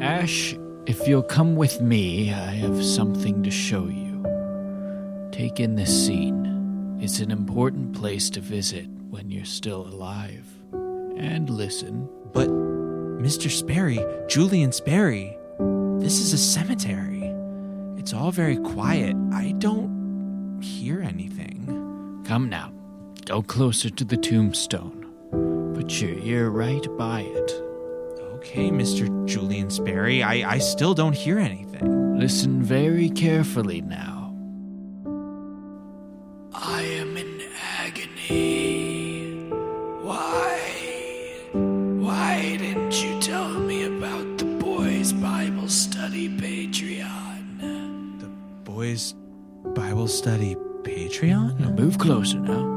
Ash, if you'll come with me, I have something to show you. Take in this scene. It's an important place to visit when you're still alive. And listen. But, Mr. Sperry, Julian Sperry, this is a cemetery. It's all very quiet. I don't hear anything. Come now. Go closer to the tombstone. Put your ear right by it. Okay, Mr. Julian Sperry, I still don't hear anything. Listen very carefully now. I am in agony. Why didn't you tell me about the Boys Bible Study Patreon? The Boys Bible Study Patreon? Now move closer now.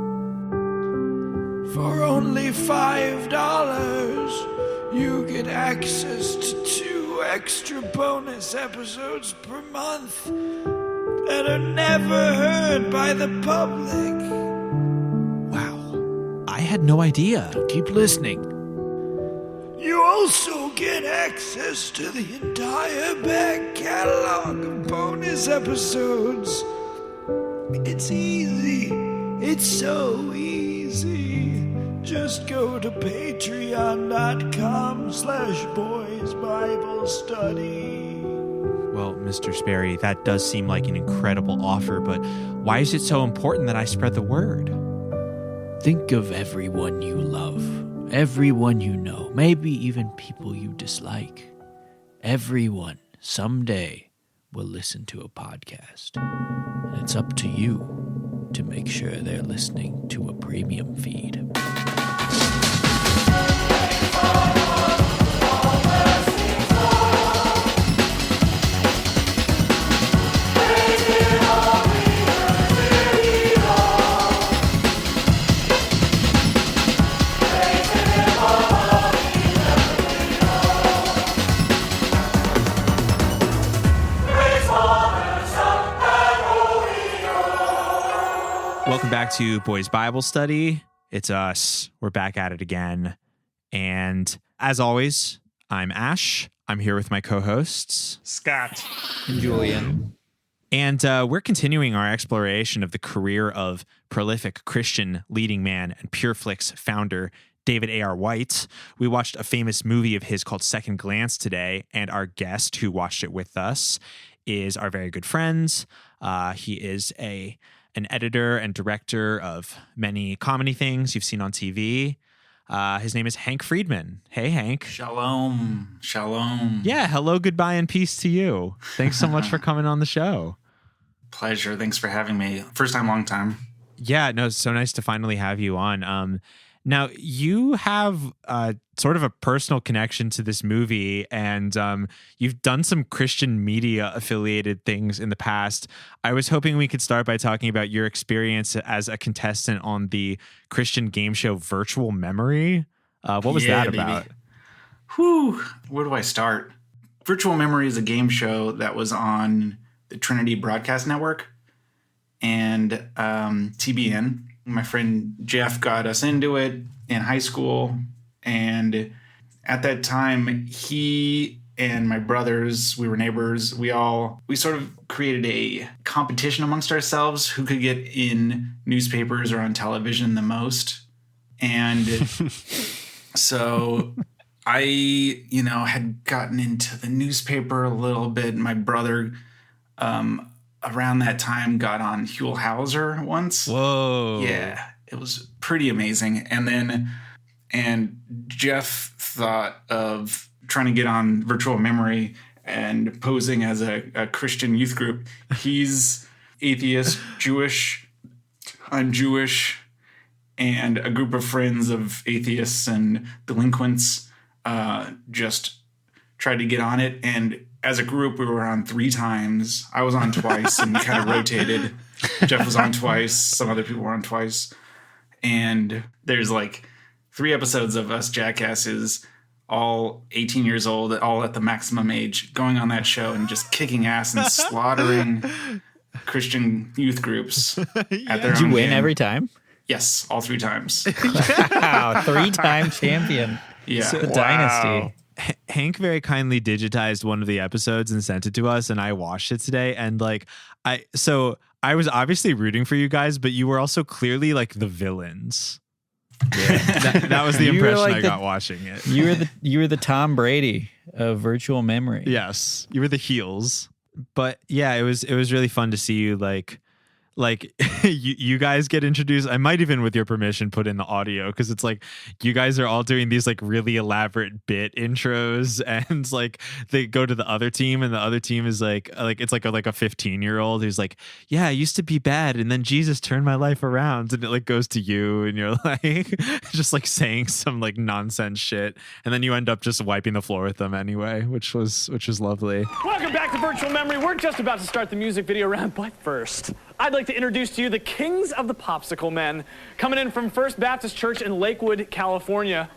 For only $5, you get access to 2 extra bonus episodes per month that are never heard by the public. Wow, I had no idea. Keep listening. You also get access to the entire back catalog of bonus episodes. It's easy. It's so easy. Just go to patreon.com/boysbiblestudy. Well, Mr. Sperry, that does seem like an incredible offer, but why is it so important that I spread the word? Think of everyone you love, everyone you know, maybe even people you dislike. Everyone someday will listen to a podcast. And it's up to you to make sure they're listening to a premium feed. Welcome back to Boys Bible Study. It's us. We're back at it again. And as always, I'm Ash. I'm here with my co-hosts, Scott and Julian. And we're continuing our exploration of the career of prolific Christian leading man and Pure Flix founder, David A.R. White. We watched a famous movie of his called Second Glance today, and our guest who watched it with us is our very good friend. He is an editor and director of many comedy things you've seen on TV. His name is Hank Friedmann. Hey, Hank. Shalom. Shalom. Yeah, hello, goodbye, and peace to you. Thanks so much for coming on the show. Pleasure. Thanks for having me. First time, long time. Yeah, no, it's so nice to finally have you on. Now, you have sort of a personal connection to this movie, and you've done some Christian media affiliated things in the past. I was hoping we could start by talking about your experience as a contestant on the Christian game show Virtual Memory. What was that about? Baby. Whew. Where do I start? Virtual Memory is a game show that was on the Trinity broadcast network and TBN. My friend Jeff got us into it in high school, and at that time, he and my brothers, we were neighbors, we sort of created a competition amongst ourselves who could get in newspapers or on television the most. And so I, had gotten into the newspaper a little bit. My brother, around that time, got on Huell Hauser once. Whoa. Yeah, it was pretty amazing. And Jeff thought of trying to get on Virtual Memory and posing as a Christian youth group. He's atheist, Jewish, I'm Jewish, and a group of friends of atheists and delinquents just tried to get on it. And as a group, we were on 3 times. I was on twice, and we kind of rotated. Jeff was on twice. Some other people were on twice. And there's like 3 episodes of us jackasses, all 18 years old, all at the maximum age, going on that show and just kicking ass and slaughtering Christian youth groups at their own Did you win game. every time? Yes, all 3 times. Wow, 3-time champion. Yeah. The dynasty. Hank very kindly digitized one of the episodes and sent it to us, and I watched it today. And like, I was obviously rooting for you guys, but you were also clearly like the villains. Yeah, that was the impression like I got watching it. You were the Tom Brady of virtual memory. Yes, you were the heels. But yeah, it was really fun to see you like you guys get introduced. I might even, with your permission, put in the audio, because it's like you guys are all doing these like really elaborate bit intros, and like they go to the other team, and the other team is like it's like a 15-year-old who's like, yeah, I used to be bad, and then Jesus turned my life around, and it like goes to you, and you're like just like saying some like nonsense shit, and then you end up just wiping the floor with them anyway, which was lovely. Welcome back to Virtual Memory. We're just about to start the music video round, but first, I'd like to introduce to you the Kings of the Popsicle Men, coming in from First Baptist Church in Lakewood, California.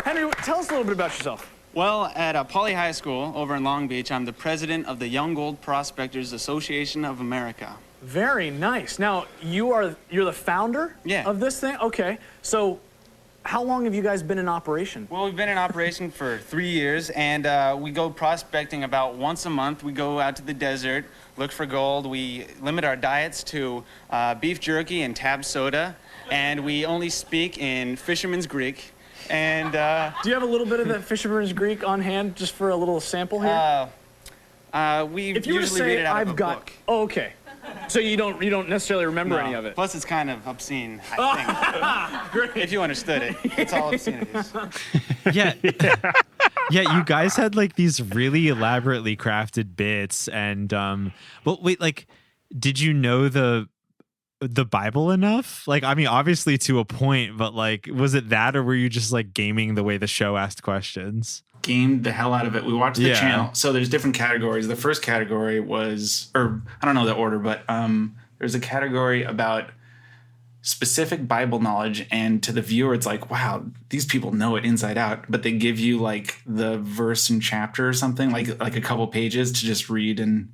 Henry, tell us a little bit about yourself. Well, at Poly High School over in Long Beach, I'm the president of the Young Gold Prospectors Association of America. Very nice. Now, you're the founder of this thing? Okay. So, how long have you guys been in operation? Well, we've been in operation for 3 years, and we go prospecting about once a month. We go out to the desert, look for gold. We limit our diets to beef jerky and tab soda, and we only speak in Fisherman's Greek. And do you have a little bit of that Fisherman's Greek on hand, just for a little sample here? We if you were to usually say, read it out of a book. Oh, okay. So you don't necessarily remember any of it? Plus, it's kind of obscene, I think. Great. If you understood it. It's all obscenities. Yeah. Yeah, you guys had like these really elaborately crafted bits, and well, wait, like, did you know the Bible enough? Like, I mean, obviously to a point, but like, was it that, or were you just like gaming the way the show asked questions? Gamed the hell out of it. We watched the channel. So there's different categories. The first category was, or I don't know the order, but there's a category about specific Bible knowledge, and to the viewer it's like, wow, these people know it inside out, but they give you like the verse and chapter or something, like a couple pages to just read and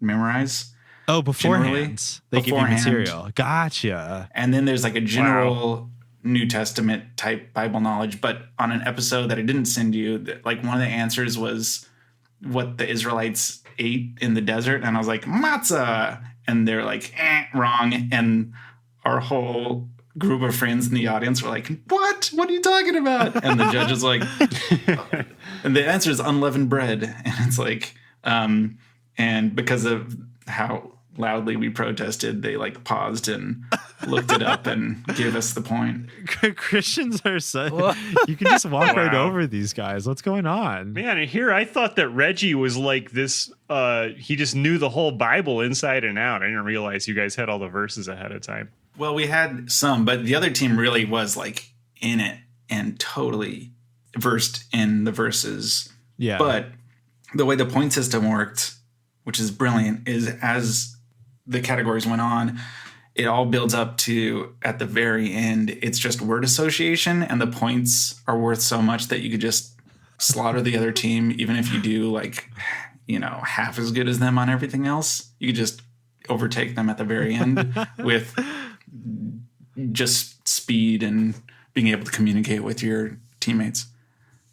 memorize. Oh, beforehand. They give you material. Gotcha. And then there's like a general New Testament type Bible knowledge, but on an episode that I didn't send you, like one of the answers was what the Israelites ate in the desert, and I was like, matzah, and they're like, wrong, and our whole group of friends in the audience were like, what are you talking about? And the judge is like, and the answer is unleavened bread, and it's like, and because of how loudly we protested, they like paused and looked it up and gave us the point. Christians are so you can just walk right over these guys. What's going on, man? And here I thought that Reggie was like this, he just knew the whole Bible inside and out. I didn't realize you guys had all the verses ahead of time. Well, we had some, but the other team really was like in it and totally versed in the verses. Yeah, but the way the point system worked, which is brilliant, is as the categories went on, it all builds up to, at the very end, it's just word association, and the points are worth so much that you could just slaughter the other team, even if you do like, you know, half as good as them on everything else. You could just overtake them at the very end with just speed and being able to communicate with your teammates.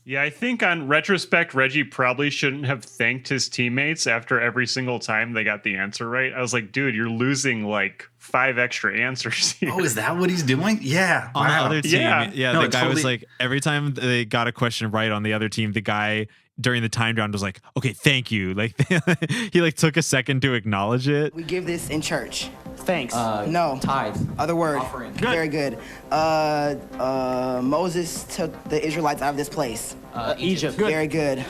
Yeah, I think on retrospect, Reggie probably shouldn't have thanked his teammates after every single time they got the answer right. I was like, dude, you're losing like 5 extra answers here. Oh, is that what he's doing? Yeah. On the other team. Yeah, no, the guy was like, every time they got a question right on the other team, the guy during the time round was like, okay, thank you. Like he like took a second to acknowledge it. We give this in church. Thanks. No. Tithe. Other word. Offering. Good. Very good. Moses took the Israelites out of this place. Egypt. Good. Very good.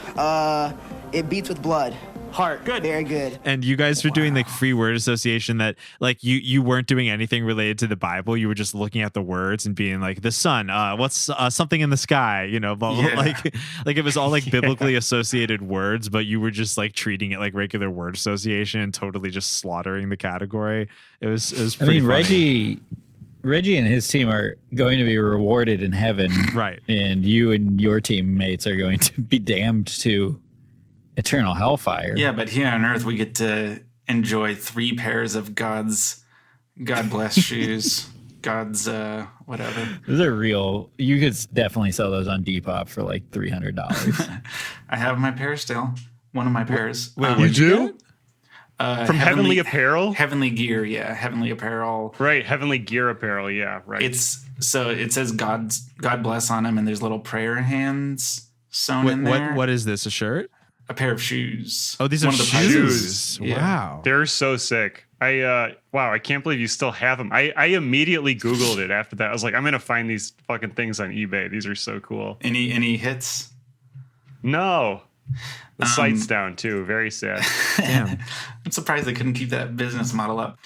It beats with blood. Heart. Good. Very good. And you guys were doing like free word association that like you weren't doing anything related to the Bible. You were just looking at the words and being like, the sun, what's something in the sky, you know, blah, blah, blah. Like it was all like biblically associated words, but you were just like treating it like regular word association and totally just slaughtering the category. It was pretty funny. Reggie and his team are going to be rewarded in heaven. Right. And you and your teammates are going to be damned to eternal hellfire. Yeah, but here on earth we get to enjoy 3 pairs of God blessed shoes. God's whatever. Those are real. You could definitely sell those on Depop for like $300. I have my pair still. One of my pairs. Wait, You do? From Heavenly Apparel? Heavenly Gear, yeah. Heavenly Apparel. Right, Heavenly Gear Apparel, yeah, right. It says God bless on them, and there's little prayer hands sewn in there. What is this? A shirt? A pair of shoes. Oh, these are One of the shoes. Yeah. Wow. They're so sick. I can't believe you still have them. I immediately Googled it after that. I was like, I'm gonna find these fucking things on eBay. These are so cool. Any hits? No. The site's down too. Very sad. Damn. I'm surprised they couldn't keep that business model up.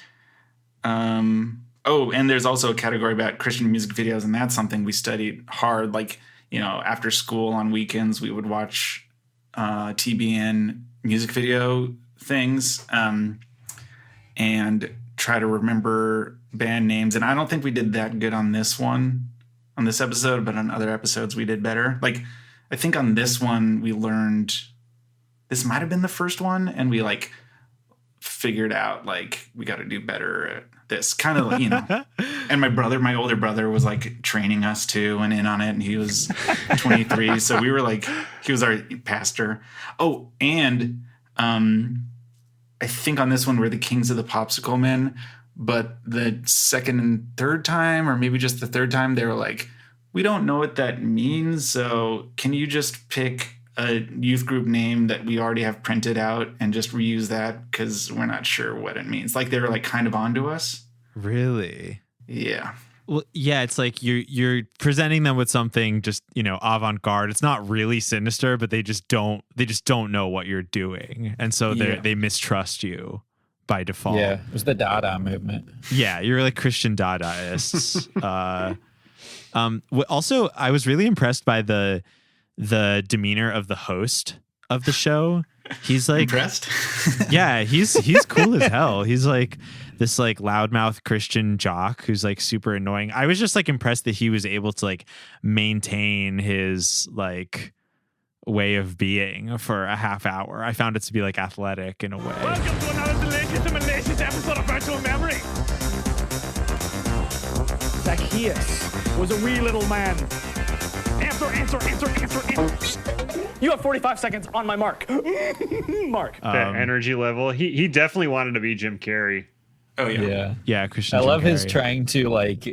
Oh, and there's also a category about Christian music videos, and that's something we studied hard. Like, after school on weekends, we would watch TBN music video things and try to remember band names. And I don't think we did that good on this episode, but on other episodes we did better. Like, I think on this one we learned, this might have been the first one, and we like figured out like we got to do better at this kind of, and my older brother was like training us too and in on it, and he was 23. So we were like, he was our pastor. Oh, and I think on this one we're the kings of the popsicle men, but the second and third time, or maybe just the third time, they were like, we don't know what that means, so can you just pick a youth group name that we already have printed out and just reuse that, because we're not sure what it means. Like, they were like kind of onto us. Really? Yeah. Well, yeah, it's like you're presenting them with something just, avant-garde. It's not really sinister, but they just don't know what you're doing. And so they mistrust you by default. Yeah, it was the Dada movement. Yeah, you're like Christian Dadaists. Also, I was really impressed by the demeanor of the host of the show. He's like impressed. Yeah, he's cool as hell. He's like this like loudmouth Christian jock who's like super annoying. I was just like impressed that he was able to like maintain his like way of being for a half hour. I found it to be like athletic in a way. Welcome to another delicious episode of Virtual Memory. Zacchaeus was a wee little man. Answer. You have 45 seconds on my mark. Mark. That energy level. He definitely wanted to be Jim Carrey. Oh, yeah. Yeah, Christian. I Jim love his Carrey. trying to like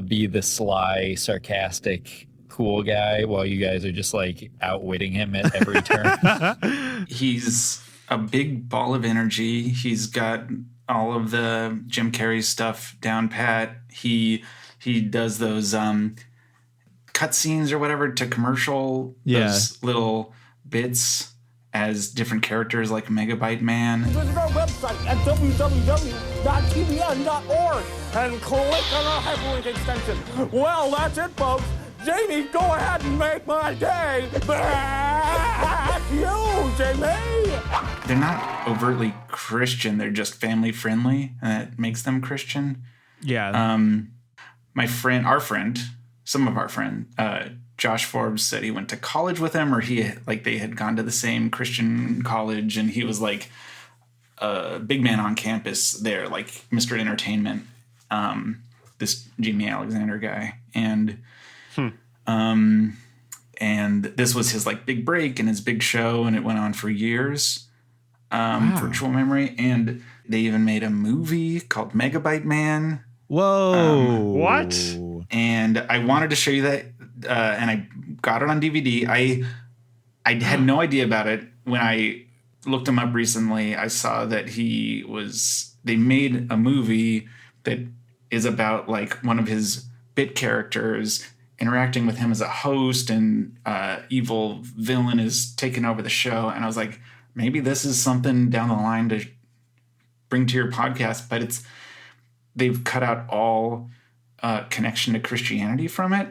be the sly, sarcastic, cool guy while you guys are just like outwitting him at every turn. He's a big ball of energy. He's got all of the Jim Carrey stuff down pat. He does those cutscenes or whatever to commercial, those little bits as different characters like Megabyte Man. Visit our website at www.tbn.org and click on our hyperlink extension. Well, that's it, folks. Jamie, go ahead and make my day. Back you, Jamie. They're not overtly Christian. They're just family friendly, and that makes them Christian. Yeah. Some of our friend, Josh Forbes said he went to college with him, or they had gone to the same Christian college, and he was like a big man on campus there, like Mr. Entertainment, this Jamie Alexander guy. And this was his like big break and his big show, and it went on for years. Virtual Memory, and they even made a movie called Megabyte Man. Whoa. What? And I wanted to show you that, and I got it on DVD. I had no idea about it. When I looked him up recently, I saw that they made a movie that is about like one of his bit characters interacting with him as a host, and evil villain is taking over the show. And I was like, maybe this is something down the line to bring to your podcast, but they've cut out all connection to Christianity from it.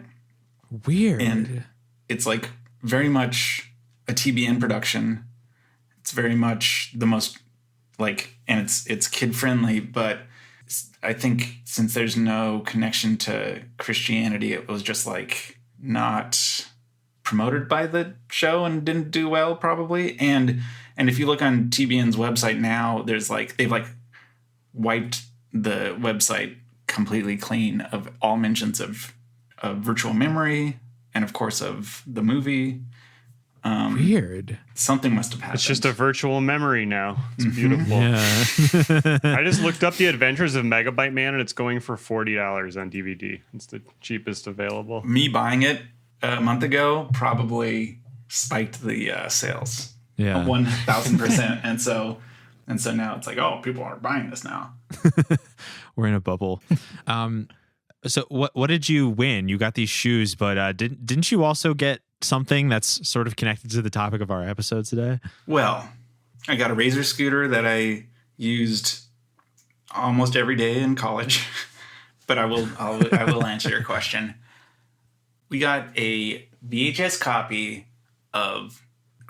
Weird. And it's like very much a TBN production. It's very much the most like, and it's kid friendly, but I think since there's no connection to Christianity, it was just like not promoted by the show and didn't do well probably. And if you look on TBN's website now, there's like, they've like wiped the website completely clean of all mentions of virtual memory and, of course, of the movie. Weird. Something must have happened. It's just a virtual memory now. It's beautiful. Yeah. I just looked up The Adventures of Megabyte Man, and it's going for $40 on DVD. It's the cheapest available. Me buying it a month ago probably spiked the sales. Yeah. 1,000%. and so now it's like, oh, people are buying this now. We're in a bubble. So what did you win? You got these shoes, but didn't you also get something that's sort of connected to the topic of our episode today? Well, I got a Razor scooter that I used almost every day in college, but I will answer your question. We got a VHS copy of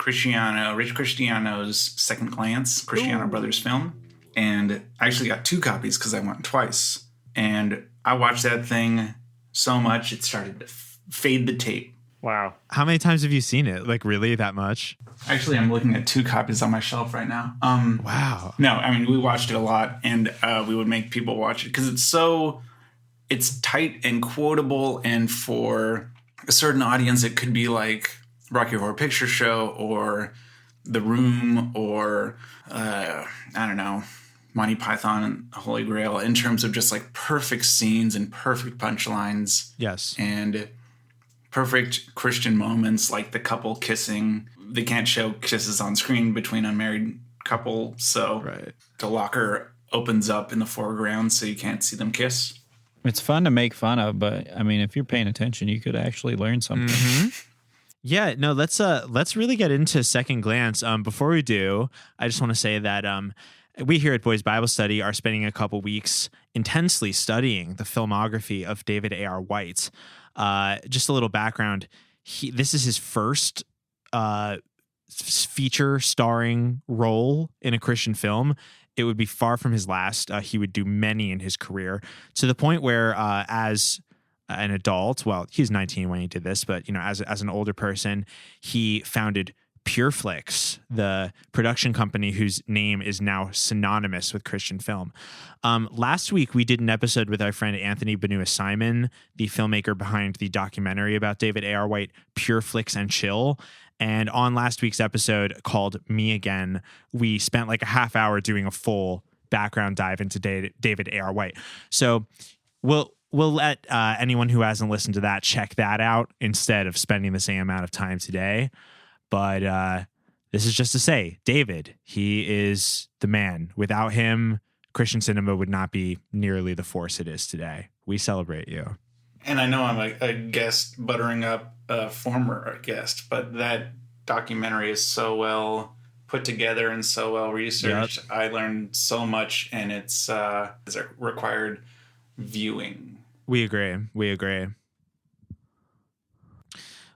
Rich Cristiano's Second Glance, Cristiano Brothers film, and I actually got 2 copies because I went twice, and I watched that thing so much it started to fade the tape. Wow. How many times have you seen it? Like, really, that much? Actually, I'm looking at 2 copies on my shelf right now. Wow. No, I mean, we watched it a lot, and we would make people watch it because it's tight and quotable, and for a certain audience, it could be like Rocky Horror Picture Show or The Room or, I don't know, Monty Python and the Holy Grail in terms of just like perfect scenes and perfect punchlines. Yes. And perfect Christian moments like the couple kissing. They can't show kisses on screen between unmarried couple, so the locker opens up in the foreground so you can't see them kiss. It's fun to make fun of, but I mean, if you're paying attention, you could actually learn something. Mm-hmm. Yeah, no, let's really get into Second Glance. Before we do, I just want to say that we here at Boys Bible Study are spending a couple weeks intensely studying the filmography of David A.R. White. Just a little background. This is his first feature starring role in a Christian film. It would be far from his last. He would do many in his career, to the point where as an adult, well, he was 19 when he did this, but as an older person, he founded Flix, the production company whose name is now synonymous with Christian film. Last week, we did an episode with our friend Anthony Benua-Simon, the filmmaker behind the documentary about David A.R. White, Pure Flix and Chill. And on last week's episode called Me Again, we spent like a half hour doing a full background dive into David A.R. White. So we'll let anyone who hasn't listened to that check that out instead of spending the same amount of time today. But this is just to say, David, he is the man. Without him, Christian cinema would not be nearly the force it is today. We celebrate you. And I know I'm a guest buttering up a former guest, but that documentary is so well put together and so well researched. Yep. I learned so much, and it's a required viewing. We agree.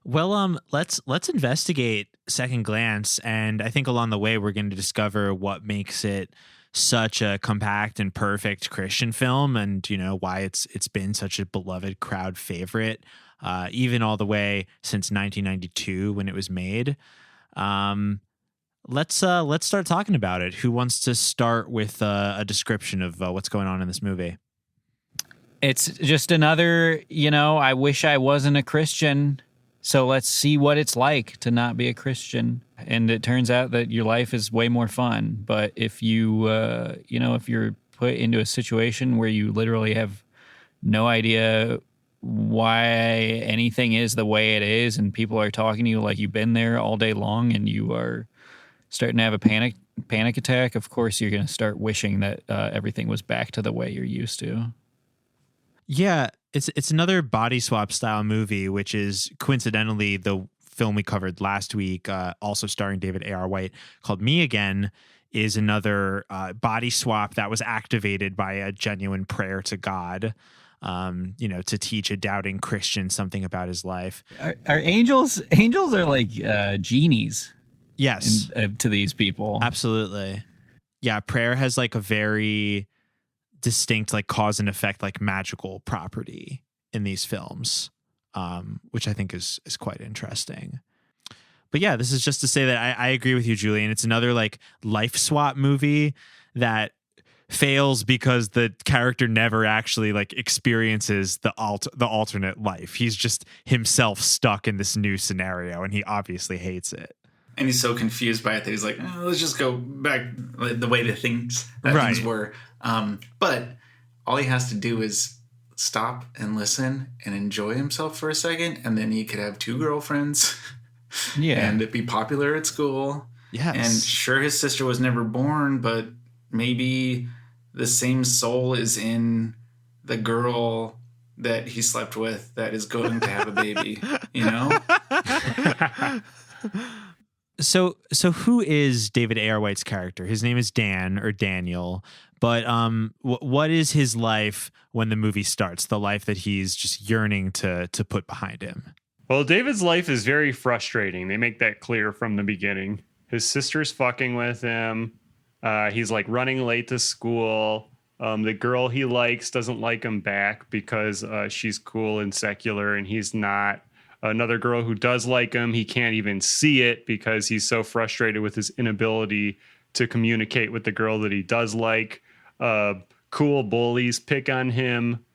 Well, let's investigate Second Glance, and I think along the way we're going to discover what makes it such a compact and perfect Christian film, and why it's been such a beloved crowd favorite, even all the way since 1992 when it was made. Let's start talking about it. Who wants to start with a description of what's going on in this movie? It's just another, I wish I wasn't a Christian. So let's see what it's like to not be a Christian. And it turns out that your life is way more fun. But if you, if you're put into a situation where you literally have no idea why anything is the way it is, and people are talking to you like you've been there all day long, and you are starting to have a panic attack, of course you're going to start wishing that everything was back to the way you're used to. Yeah, it's another body swap style movie, which is coincidentally the film we covered last week, also starring David A.R. White, called Me Again, is another body swap that was activated by a genuine prayer to God, to teach a doubting Christian something about his life. Are angels are like genies? Yes, to these people, absolutely. Yeah, prayer has like a very distinct like cause and effect, like magical property in these films, which I think is quite interesting. But yeah, this is just to say that I agree with you, Julian. It's another like life swap movie that fails because the character never actually like experiences the alternate life. He's just himself stuck in this new scenario, and he obviously hates it. And he's so confused by it that he's like, let's just go back the way that things were. But all he has to do is stop and listen and enjoy himself for a second, and then he could have 2 girlfriends. Yeah. And be popular at school. Yes. And sure, his sister was never born, but maybe the same soul is in the girl that he slept with that is going to have a baby, you know? So who is David A.R. White's character? His name is Dan or Daniel, but what is his life when the movie starts? The life that he's just yearning to put behind him. Well, David's life is very frustrating. They make that clear from the beginning. His sister's fucking with him. He's like running late to school. The girl he likes doesn't like him back because she's cool and secular and he's not. Another girl who does like him, he can't even see it because he's so frustrated with his inability to communicate with the girl that he does like. Cool bullies pick on him.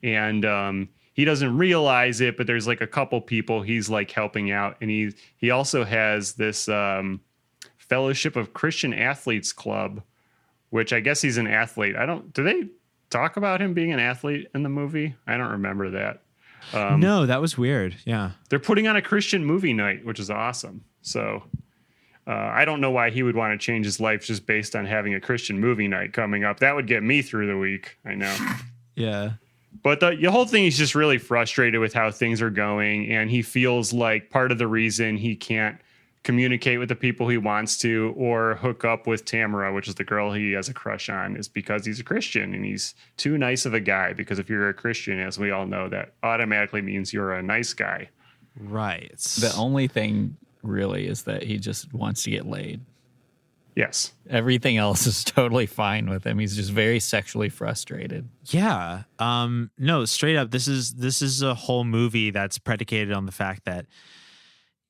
And he doesn't realize it, but there's like a couple people he's like helping out. And he also has this Fellowship of Christian Athletes Club, which I guess he's an athlete. Do they talk about him being an athlete in the movie? I don't remember that. No, that was weird. Yeah. They're putting on a Christian movie night, which is awesome. So I don't know why he would want to change his life just based on having a Christian movie night coming up. That would get me through the week. I know. Yeah. But the whole thing, he's just really frustrated with how things are going. And he feels like part of the reason he can't communicate with the people he wants to or hook up with Tamara, which is the girl he has a crush on, is because he's a Christian and he's too nice of a guy. Because if you're a Christian, as we all know, that automatically means you're a nice guy. Right. The only thing really is that he just wants to get laid. Yes. Everything else is totally fine with him. He's just very sexually frustrated. Yeah. No, straight up, this is a whole movie that's predicated on the fact that,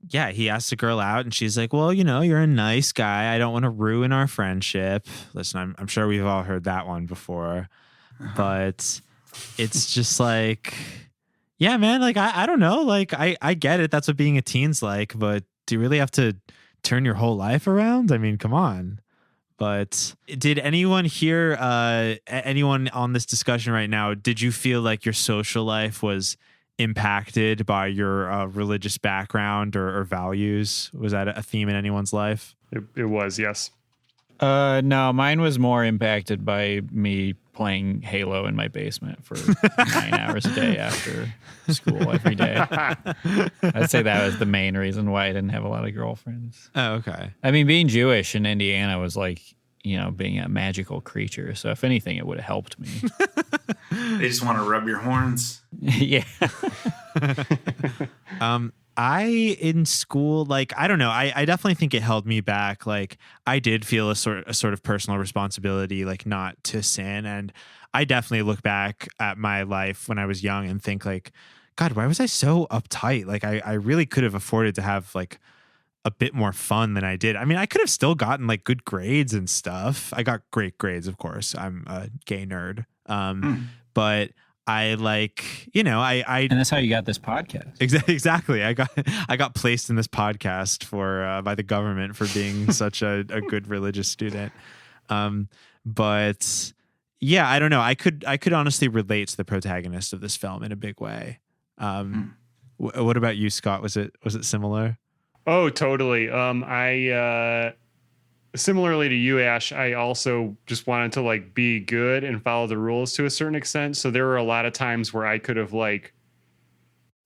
yeah, he asks a girl out and she's like, well, you're a nice guy. I don't want to ruin our friendship. Listen, I'm sure we've all heard that one before, but it's just like, yeah, man, like, I don't know. Like, I get it. That's what being a teen's like, but do you really have to turn your whole life around? I mean, come on. But did anyone here, anyone on this discussion right now, did you feel like your social life was impacted by your religious background or values? Was that a theme in anyone's life? It was, yes. No, mine was more impacted by me playing Halo in my basement for 9 hours a day after school every day. I'd say that was the main reason why I didn't have a lot of girlfriends. Oh, okay. I mean, being Jewish in Indiana was like, being a magical creature. So if anything, it would have helped me. They just want to rub your horns. Yeah. In school, like, I don't know. I definitely think it held me back. Like, I did feel a sort of personal responsibility, like, not to sin. And I definitely look back at my life when I was young and think like, God, why was I so uptight? Like, I really could have afforded to have like a bit more fun than I did. I mean, I could have still gotten like good grades and stuff. I got great grades, of course. I'm a gay nerd. But I like, I and that's how you got this podcast. Exactly. I got placed in this podcast for by the government for being such a good religious student. But yeah, I don't know. I could honestly relate to the protagonist of this film in a big way. What about you, Scott? Was it similar? Oh, totally. I similarly to you, Ash, I also just wanted to like be good and follow the rules to a certain extent. So there were a lot of times where I could have like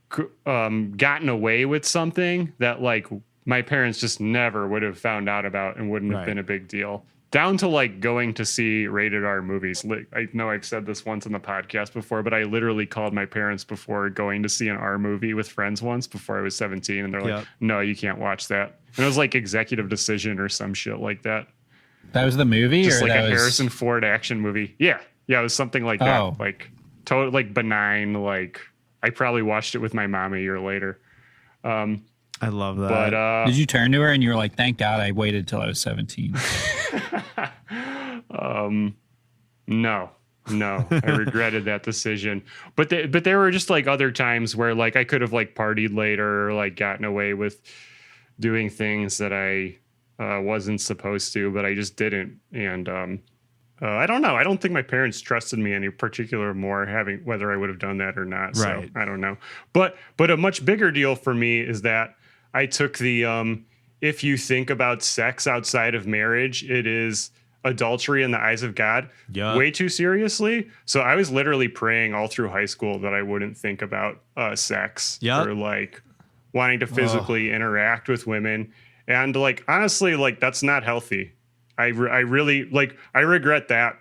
gotten away with something that like my parents just never would have found out about and wouldn't have been a big deal. Down to like going to see rated R movies. I know I've said this once on the podcast before, but I literally called my parents before going to see an R movie with friends once before I was 17. And they're like, no, you can't watch that. And it was like Executive Decision or some shit like that. That was the movie? Just or like that a was... Harrison Ford action movie. Yeah. Yeah, it was something like that. Like totally like benign. Like I probably watched it with my mom a year later. I love that. But did you turn to her and you were like, thank God I waited till I was 17? No, I regretted that decision. But there were just like other times where like I could have like partied later or like gotten away with doing things that I wasn't supposed to, but I just didn't. And I don't know. I don't think my parents trusted me any particular more, having whether I would have done that or not. Right. So I don't know. But a much bigger deal for me is that I took the if you think about sex outside of marriage, it is adultery in the eyes of God way too seriously. So I was literally praying all through high school that I wouldn't think about sex or like wanting to physically interact with women. And like, honestly, like that's not healthy. I really like, I regret that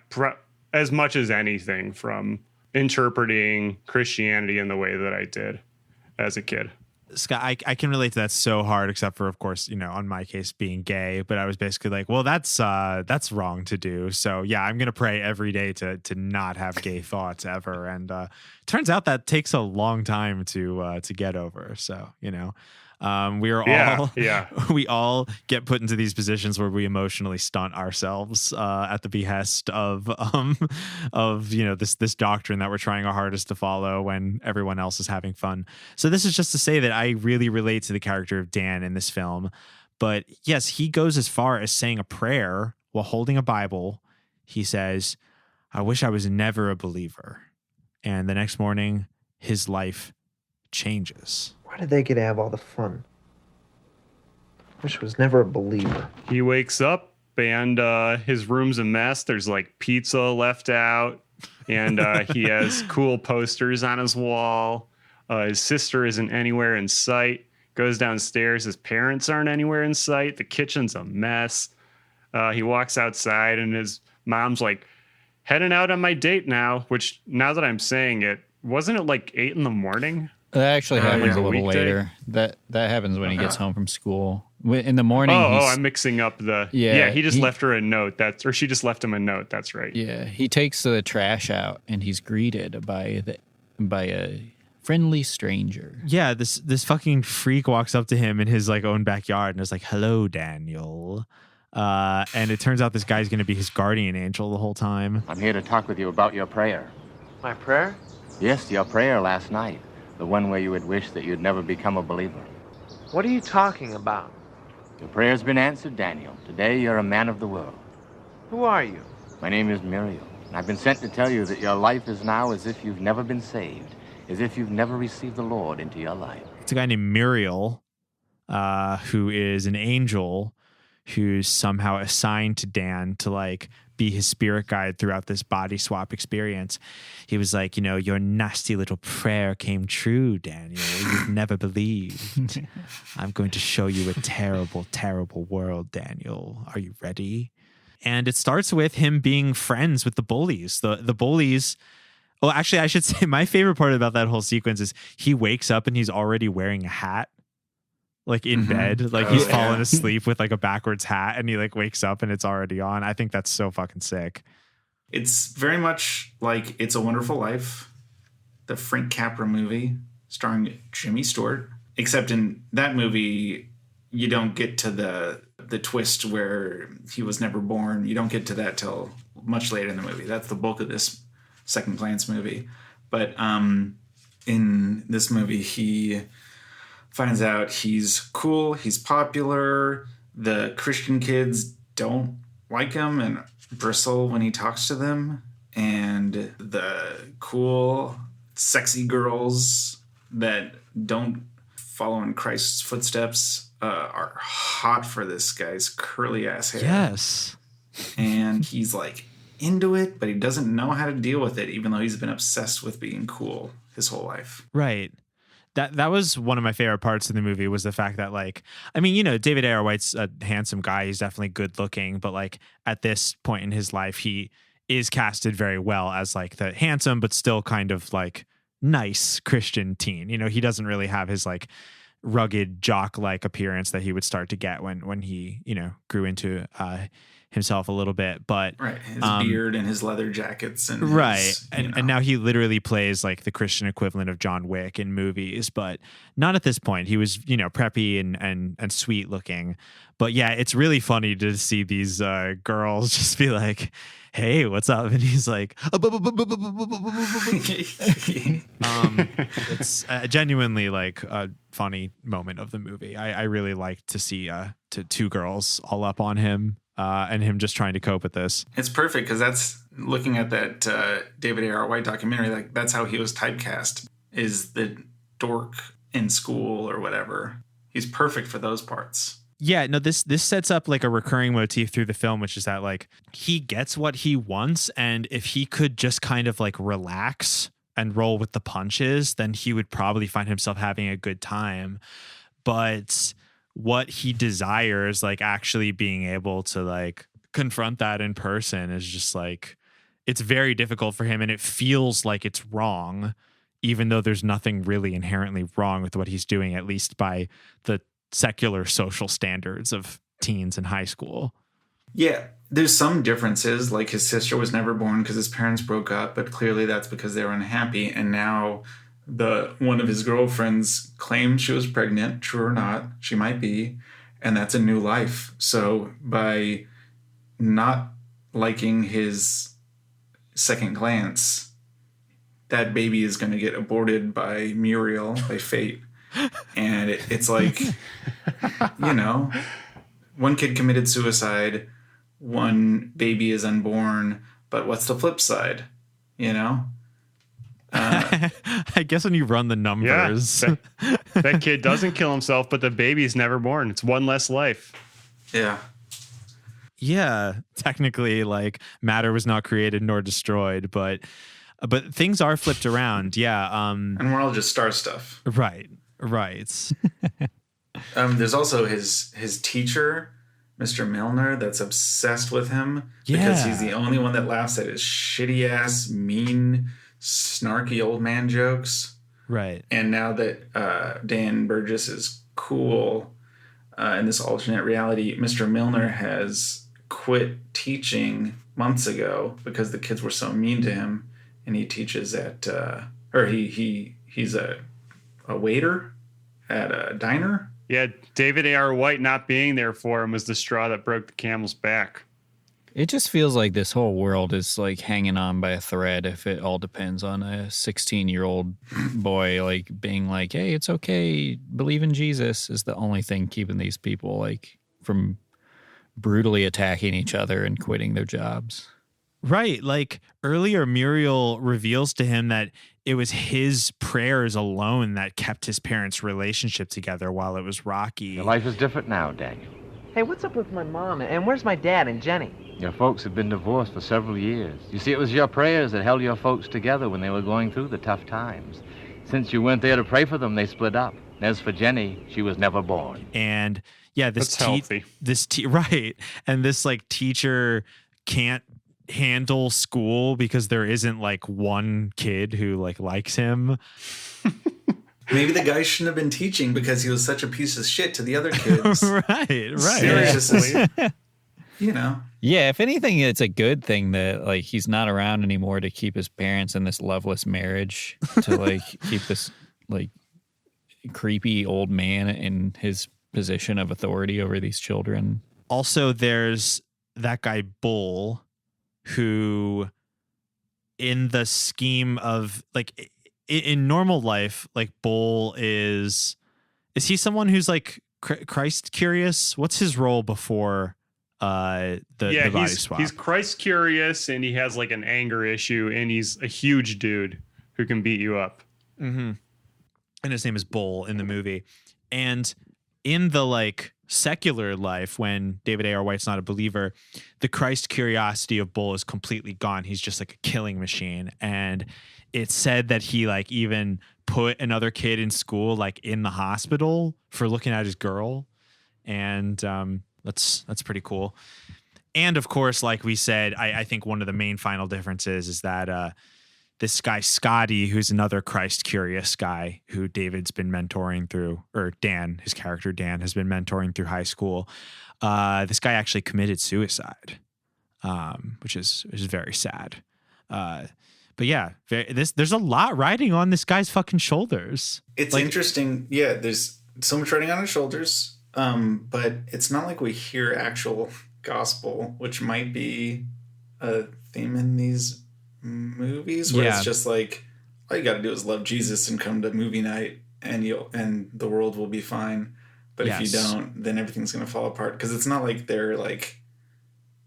as much as anything from interpreting Christianity in the way that I did as a kid. Scott, I can relate to that so hard, except for, of course, on my case being gay. But I was basically like, well, that's wrong to do. So yeah, I'm gonna pray every day to not have gay thoughts ever. And turns out that takes a long time to get over. So we all get put into these positions where we emotionally stunt ourselves at the behest of this doctrine that we're trying our hardest to follow when everyone else is having fun. So this is just to say that I really relate to the character of Dan in this film. But yes, he goes as far as saying a prayer while holding a Bible. He says, "I wish I was never a believer." And the next morning, his life changes. Why did they get to have all the fun? Wish I was never a believer. He wakes up and his room's a mess. There's like pizza left out, and he has cool posters on his wall. His sister isn't anywhere in sight. Goes downstairs. His parents aren't anywhere in sight. The kitchen's a mess. He walks outside and his mom's like, heading out on my date now, which now that I'm saying it, wasn't it like 8 a.m? That actually happens a little weekday? later. That happens when he gets home from school. In the morning. I'm mixing up the. Yeah, he just left her a note. Or she just left him a note. That's right. Yeah, he takes the trash out and he's greeted by a friendly stranger. Yeah, this fucking freak walks up to him in his like own backyard and is like, "Hello, Daniel." And it turns out this guy's going to be his guardian angel the whole time. I'm here to talk with you about your prayer. My prayer? Yes, your prayer last night. The one where you had wished that you'd never become a believer. What are you talking about? Your prayer's been answered, Daniel. Today you're a man of the world. Who are you? My name is Muriel, and I've been sent to tell you that your life is now as if you've never been saved, as if you've never received the Lord into your life. It's a guy named Muriel, who is an angel who's somehow assigned to Dan to like be his spirit guide throughout this body swap experience. He was like, your nasty little prayer came true, Daniel. You've never believed. I'm going to show you a terrible, terrible world, Daniel. Are you ready? And it starts with him being friends with the bullies. The bullies. Well, actually, I should say my favorite part about that whole sequence is he wakes up and he's already wearing a hat. Like in bed, like he's fallen asleep with like a backwards hat and he like wakes up and it's already on. I think that's so fucking sick. It's very much like It's a Wonderful Life, the Frank Capra movie starring Jimmy Stewart. Except in that movie, you don't get to the twist where he was never born. You don't get to that till much later in the movie. That's the bulk of this Second Glance movie. But in this movie, he finds out he's cool, he's popular, the Christian kids don't like him and bristle when he talks to them, and the cool, sexy girls that don't follow in Christ's footsteps are hot for this guy's curly ass hair. Yes. And he's like into it, but he doesn't know how to deal with it, even though he's been obsessed with being cool his whole life. Right. That was one of my favorite parts of the movie was the fact that like, I mean, David A.R. White's a handsome guy. He's definitely good looking, but like at this point in his life, he is casted very well as like the handsome, but still kind of like nice Christian teen. He doesn't really have his like rugged jock-like appearance that he would start to get when he, grew into himself a little bit. But right, his beard and his leather jackets and and now he literally plays like the Christian equivalent of John Wick in movies, but not at this point. He was, preppy and sweet looking. But yeah, it's really funny to see these girls just be like, "Hey, what's up?" And he's like, it's genuinely like a funny moment of the movie. I really like to see two girls all up on him and him just trying to cope with this. It's perfect because that's looking at that David A.R. White documentary. Like that's how he was typecast, is the dork in school or whatever. He's perfect for those parts. Yeah, no, this sets up like a recurring motif through the film, which is that like he gets what he wants, and if he could just kind of like relax and roll with the punches, then he would probably find himself having a good time. But what he desires, like actually being able to like confront that in person, is just like, it's very difficult for him, and it feels like it's wrong, even though there's nothing really inherently wrong with what he's doing, at least by the secular social standards of teens in high school. Yeah, there's some differences. Like his sister was never born because his parents broke up, but clearly that's because they were unhappy. And now one of his girlfriends claimed she was pregnant. True or not, she might be, and that's a new life. So by not liking his second glance, that baby is going to get aborted by Muriel, by fate. And it's like, one kid committed suicide, one baby is unborn, but what's the flip side? I guess when you run the numbers, that kid doesn't kill himself, but the baby's never born. It's one less life. Yeah, technically, like matter was not created nor destroyed, but things are flipped around. And we're all just star stuff. Right. There's also his teacher, Mr. Milner, that's obsessed with him because he's the only one that laughs at his shitty ass, mean, snarky old man jokes. Right. And now that Dan Burgess is cool in this alternate reality, Mr. Milner has quit teaching months ago because the kids were so mean to him, and he teaches at he's a waiter at a diner. Yeah, David A.R. White not being there for him was the straw that broke the camel's back. It just feels like this whole world is like hanging on by a thread if it all depends on a 16-year-old boy like being like, hey, it's okay, believe in Jesus, is the only thing keeping these people like from brutally attacking each other and quitting their jobs. Right. Like earlier, Muriel reveals to him that it was his prayers alone that kept his parents' relationship together while it was rocky. Your life is different now, Daniel. Hey, what's up with my mom? And where's my dad and Jenny? Your folks have been divorced for several years. You see, it was your prayers that held your folks together when they were going through the tough times. Since you weren't there to pray for them, they split up. As for Jenny, she was never born. And yeah, That's healthy. Right. And this like teacher can't handle school because there isn't like one kid who like likes him. Maybe the guy shouldn't have been teaching because he was such a piece of shit to the other kids. Right. Seriously. Yeah, if anything, it's a good thing that like he's not around anymore to keep his parents in this loveless marriage, to like keep this like creepy old man in his position of authority over these children. Also, there's that guy Bull, who in the scheme of like in normal life, like Bull is he someone who's like Christ curious? What's his role before the body swap? He's Christ curious, and he has like an anger issue, and he's a huge dude who can beat you up. Mm-hmm. And his name is Bull in the movie. And in the like secular life, when David A.R. White's not a believer, the Christ curiosity of Bull is completely gone. He's just like a killing machine. And it's said that he like even put another kid in school, like in the hospital, for looking at his girl. And that's pretty cool. And of course, like we said, I think one of the main final differences is that this guy, Scotty, who's another Christ curious guy who David's been mentoring through, or Dan, his character Dan, has been mentoring through high school. This guy actually committed suicide, which is very sad. But yeah, there's a lot riding on this guy's fucking shoulders. It's interesting. Yeah, there's so much riding on his shoulders. But it's not like we hear actual gospel, which might be a theme in these movies where it's just like, all you got to do is love Jesus and come to movie night and the world will be fine. But if you don't, then everything's going to fall apart. Because it's not like they're like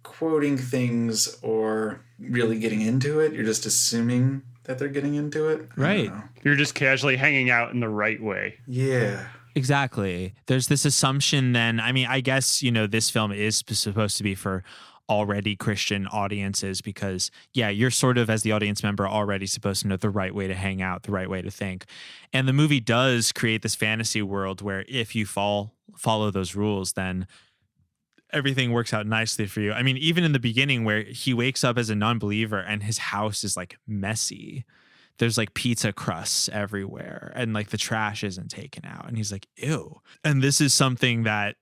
quoting things or really getting into it. You're just assuming that they're getting into it. Right. You're just casually hanging out in the right way. Yeah. Exactly. There's this assumption then, I mean, I guess, this film is supposed to be for already Christian audiences because, yeah, you're sort of, as the audience member, already supposed to know the right way to hang out, the right way to think. And the movie does create this fantasy world where if you follow those rules, then everything works out nicely for you. I mean, even in the beginning where he wakes up as a non-believer and his house is like messy. There's like pizza crusts everywhere and like the trash isn't taken out. And he's like, ew. And this is something that,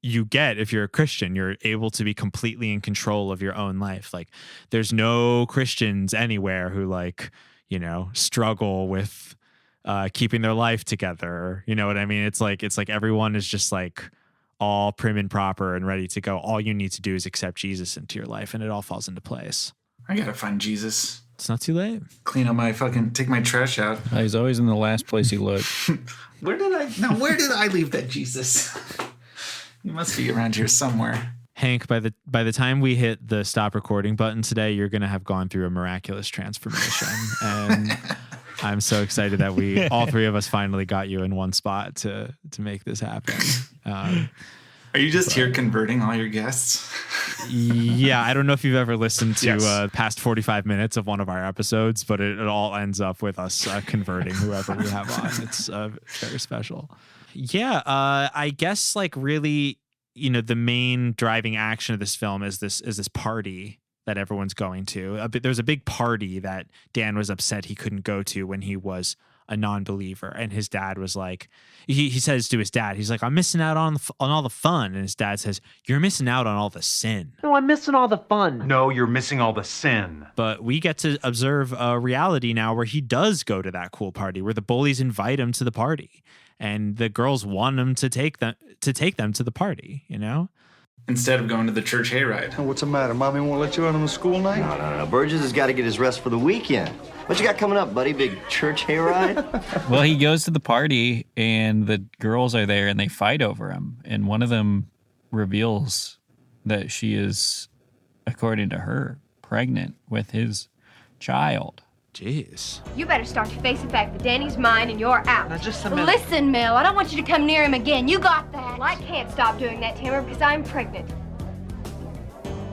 you get if you're a Christian. You're able to be completely in control of your own life. Like there's no Christians anywhere who like, struggle with keeping their life together. You know what I mean? It's like everyone is just like all prim and proper and ready to go. All you need to do is accept Jesus into your life and it all falls into place. I got to find Jesus. It's not too late. Clean up take my trash out. He's always in the last place you look. Where did I leave that Jesus? You must be around here somewhere. Hank, by the time we hit the stop recording button today, you're going to have gone through a miraculous transformation. And I'm so excited that all three of us finally got you in one spot to make this happen. Are you just here converting all your guests? Yeah, I don't know if you've ever listened to past 45 minutes of one of our episodes, but it all ends up with us converting whoever we have on. It's very special. Yeah, I guess like really, the main driving action of this film is this party that everyone's going to. There's a big party that Dan was upset he couldn't go to when he was a non-believer, and his dad was like, he says to his dad, he's like, I'm missing out on all the fun, and his dad says, you're missing out on all the sin. No, I'm missing all the fun. No, you're missing all the sin. But we get to observe a reality now where he does go to that cool party, where the bullies invite him to the party, and the girls want him to take them to the party, Instead of going to the church hayride. What's the matter? Mommy won't let you out on the school night? No. Burgess has got to get his rest for the weekend. What you got coming up, buddy? Big church hayride? Well, he goes to the party, and the girls are there, and they fight over him. And one of them reveals that she is, according to her, pregnant with his child. Jeez. You better start to face the fact that Danny's mine and you're out. Now, just a minute. Listen, Mel, I don't want you to come near him again. You got that? Well, I can't stop doing that, Tamara, because I'm pregnant.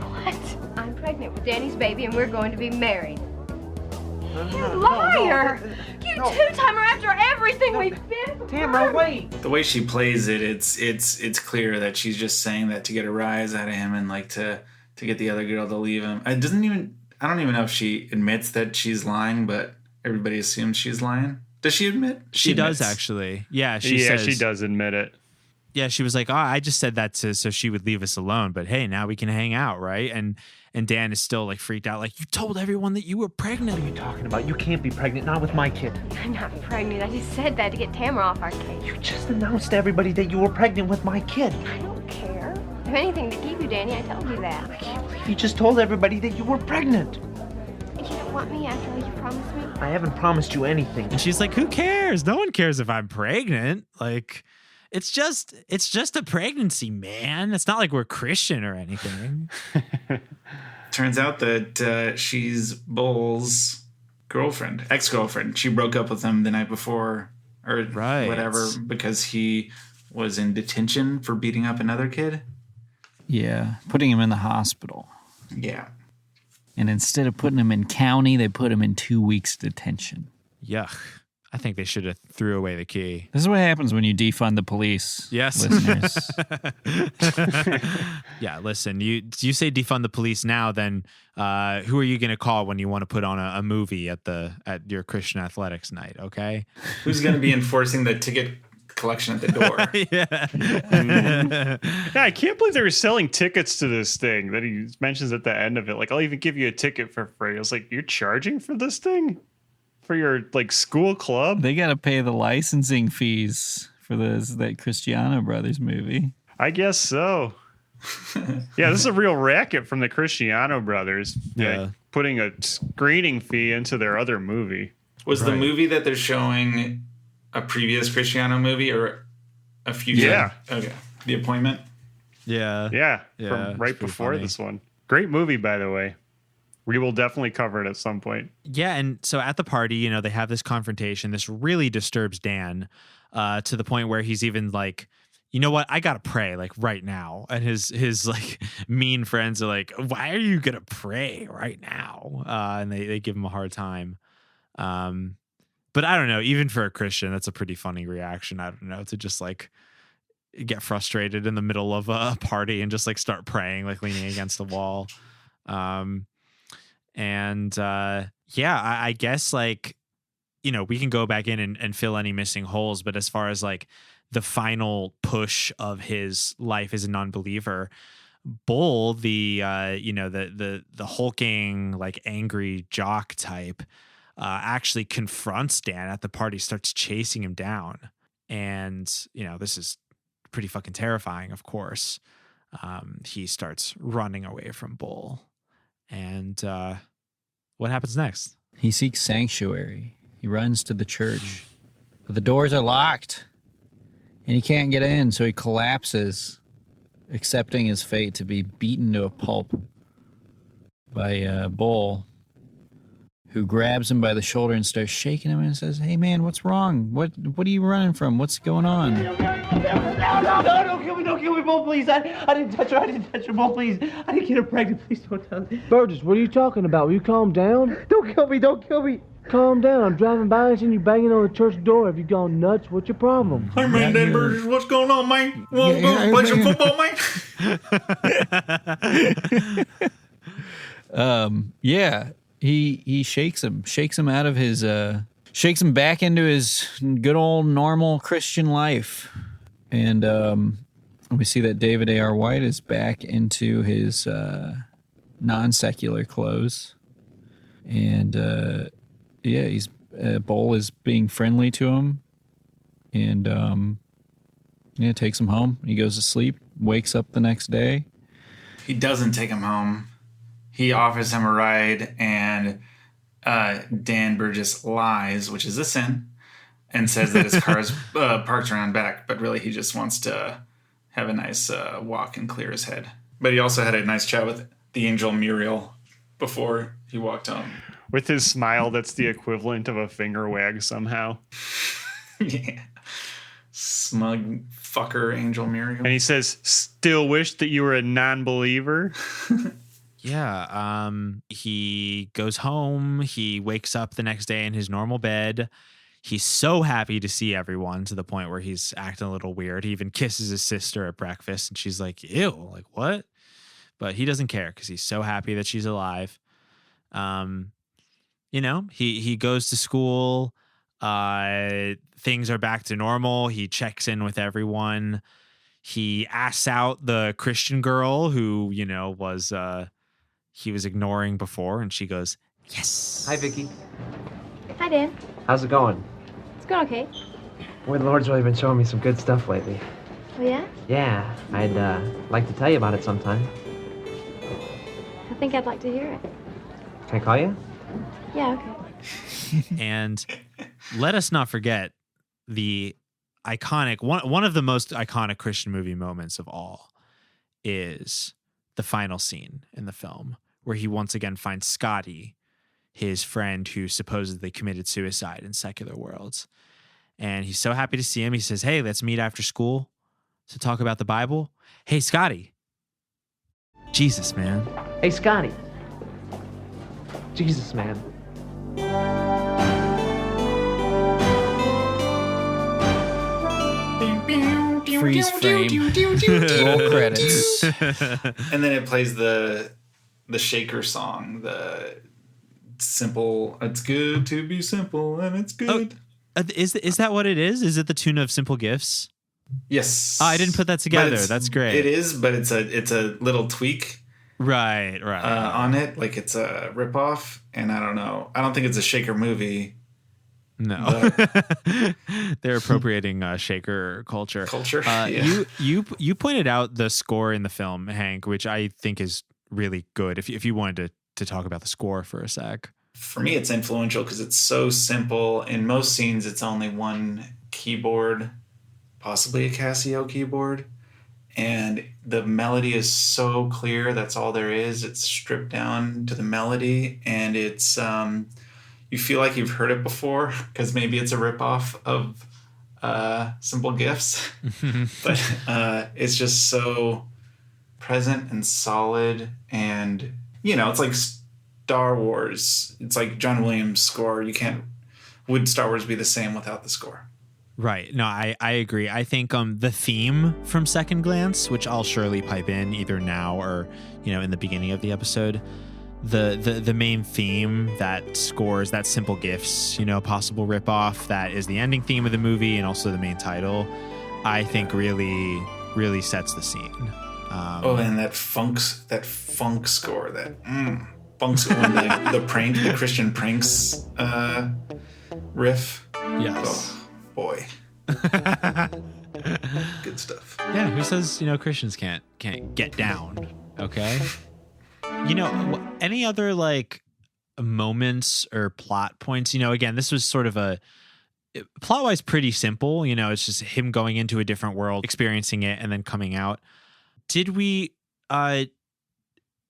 What? I'm pregnant with Danny's baby, and we're going to be married. You liar! You two-timer after everything we've been through. Tamara, wait. The way she plays it, it's clear that she's just saying that to get a rise out of him and like to get the other girl to leave him. I don't even know if she admits that she's lying, but everybody assumes she's lying. Does she admit? She does actually. Yeah, she does admit it. Yeah, she was like, I just said that so she would leave us alone. But hey, now we can hang out, right? And Dan is still like freaked out. Like, you told everyone that you were pregnant. What are you talking about? You can't be pregnant, not with my kid. I'm not pregnant. I just said that to get Tamara off our case. You just announced to everybody that you were pregnant with my kid. I don't care. If anything to keep you, Danny, I told you that. I can't believe you just told everybody that you were pregnant. You don't want me after all you promised me? I haven't promised you anything. And she's like, who cares? No one cares if I'm pregnant. Like, it's just a pregnancy, man. It's not like we're Christian or anything. Turns out that she's Bull's ex-girlfriend. She broke up with him the night before or whatever because he was in detention for beating up another kid. Yeah, putting him in the hospital. Yeah. And instead of putting him in county, they put him in 2 weeks detention. Yuck. I think they should have threw away the key. This is what happens when you defund the police. Yes, listeners. Yeah, listen. You say defund the police now, then who are you going to call when you want to put on a movie at your Christian athletics night? Okay, who's going to be enforcing the ticket collection at the door? Yeah. Yeah, I can't believe they were selling tickets to this thing that he mentions at the end of it. Like, I'll even give you a ticket for free. I was like, you're charging for this thing? For your like school club? They got to pay the licensing fees for that Cristiano Brothers movie. I guess so. Yeah, this is a real racket from the Cristiano Brothers. Yeah. Like, putting a screening fee into their other movie. Was the movie that they're showing a previous Cristiano movie or a future? Yeah. Okay. The Appointment? Yeah. From right before this one. Great movie, by the way. We will definitely cover it at some point. Yeah, and so at the party, they have this confrontation. This really disturbs Dan to the point where he's even like, you know what? I gotta pray like right now. And his like mean friends are like, why are you gonna pray right now? And they give him a hard time. But I don't know. Even for a Christian, that's a pretty funny reaction. I don't know, to just like get frustrated in the middle of a party and just like start praying, like leaning against the wall. I guess like, we can go back in and fill any missing holes. But as far as like the final push of his life as a non-believer, Bull, the hulking, like angry jock type, actually confronts Dan at the party, starts chasing him down. And, this is pretty fucking terrifying, of course. He starts running away from Bull. And what happens next? He seeks sanctuary. He runs to the church. But the doors are locked. And he can't get in, so he collapses, accepting his fate to be beaten to a pulp by Bull, who grabs him by the shoulder and starts shaking him and says, "Hey, man, what's wrong? What are you running from? What's going on?" No, don't kill me, Bull, please. I didn't touch her, Bull, please. I didn't get her pregnant, please don't tell me. Burgess, what are you talking about? Will you calm down? Don't kill me. Calm down. I'm driving by and seeing you banging on the church door. Have you gone nuts? What's your problem? Hey, man, Dan Burgess, what's going on, man? Want to go play some football, man? He shakes him out of his, shakes him back into his good old normal Christian life. And we see that David A.R. White is back into his non-secular clothes. And Bull is being friendly to him. And takes him home. He goes to sleep, wakes up the next day. He doesn't take him home. He offers him a ride, and Dan Burgess lies, which is a sin, and says that his car is parked around back, but really he just wants to have a nice walk and clear his head. But he also had a nice chat with the angel Muriel before he walked home. With his smile, that's the equivalent of a finger wag somehow. Yeah. Smug fucker angel Muriel. And he says, "Still wish that you were a non-believer." Yeah, he goes home. He wakes up the next day in his normal bed. He's so happy to see everyone to the point where he's acting a little weird. He even kisses his sister at breakfast, and she's like, "Ew, like what?" But he doesn't care because he's so happy that she's alive. He goes to school. Things are back to normal. He checks in with everyone. He asks out the Christian girl who, was he was ignoring before, and she goes, "Yes." Hi, Vicky. Hi, Dan. How's it going? It's going okay. Boy, the Lord's really been showing me some good stuff lately. Oh, yeah? Yeah, I'd like to tell you about it sometime. I think I'd like to hear it. Can I call you? Yeah, okay. And let us not forget the iconic, one of the most iconic Christian movie moments of all is the final scene in the film where he once again finds Scotty, his friend who supposedly committed suicide in secular worlds. And he's so happy to see him. He says, "Hey, let's meet after school to talk about the Bible." Hey, Scotty. Jesus, man. Hey, Scotty. Jesus, man. Freeze frame. Roll credits. And then it plays the Shaker song, the simple. It's good to be simple, and it's good. Is that what it is? Is it the tune of Simple Gifts? Yes. Oh, I didn't put that together. That's great. It is, but it's a little tweak. Right. On it, like it's a ripoff, and I don't know. I don't think it's a Shaker movie. No, they're appropriating Shaker culture. Yeah. You pointed out the score in the film, Hank, which I think is really good. If you wanted to talk about the score for a sec. For me, it's influential because it's so simple. In most scenes, it's only one keyboard, possibly a Casio keyboard. And the melody is so clear. That's all there is. It's stripped down to the melody. And it's, you feel like you've heard it before because maybe it's a ripoff of Simple Gifts. But it's just so present and solid. And, it's like Star Wars. It's like John Williams' score. Would Star Wars be the same without the score? Right. No, I agree. I think the theme from Second Glance, which I'll surely pipe in either now or, in the beginning of the episode, the main theme that scores that Simple Gifts, possible ripoff, that is the ending theme of the movie and also the main title, I think really, really sets the scene. And that funk score, funk score, the Christian pranks riff. Yes. Oh, boy. Good stuff. Yeah, who says Christians can't get down? Okay. Any other like moments or plot points? Again, this was sort of a plot-wise pretty simple. It's just him going into a different world, experiencing it, and then coming out. Did we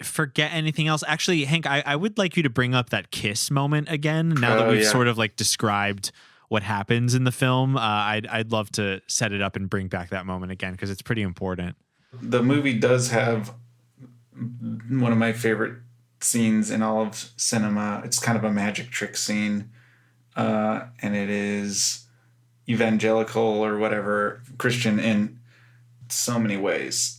forget anything else? Actually, Hank, I would like you to bring up that kiss moment again. Now that we've sort of like described what happens in the film, I'd love to set it up and bring back that moment again because it's pretty important. The movie does have one of my favorite scenes in all of cinema. It's kind of a magic trick scene, and it is evangelical or whatever, Christian in so many ways.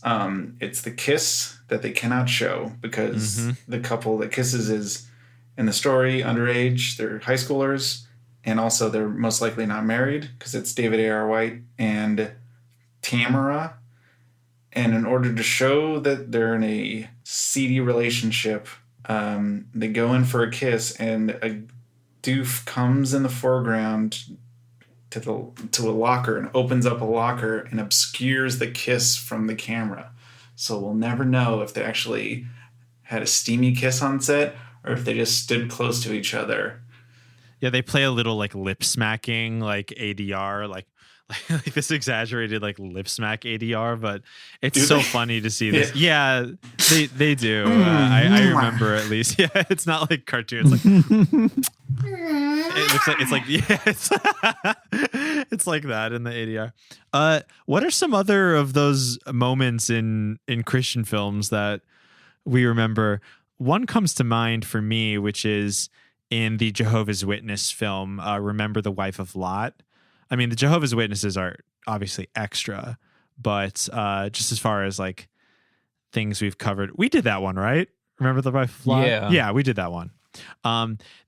It's the kiss that they cannot show because the couple that kisses is, in the story, underage. They're high schoolers. And also, they're most likely not married because it's David A.R. White and Tamara. And in order to show that they're in a seedy relationship, they go in for a kiss, and a doof comes in the foreground to a locker and opens up a locker and obscures the kiss from the camera. So we'll never know if they actually had a steamy kiss on set or if they just stood close to each other. Yeah, they play a little like lip smacking, like ADR, like this exaggerated like lip smack ADR, but it's so funny to see this. Yeah, they do. I remember at least. Yeah, it's not like cartoon. It's like it looks like it's like that in the ADR. What are some other of those moments in Christian films that we remember? One comes to mind for me, which is in the Jehovah's Witness film, Remember the Wife of Lot. I mean, the Jehovah's Witnesses are obviously extra, but just as far as like things we've covered, we did that one, right? Remember the Wife of Lot? Yeah, we did that one.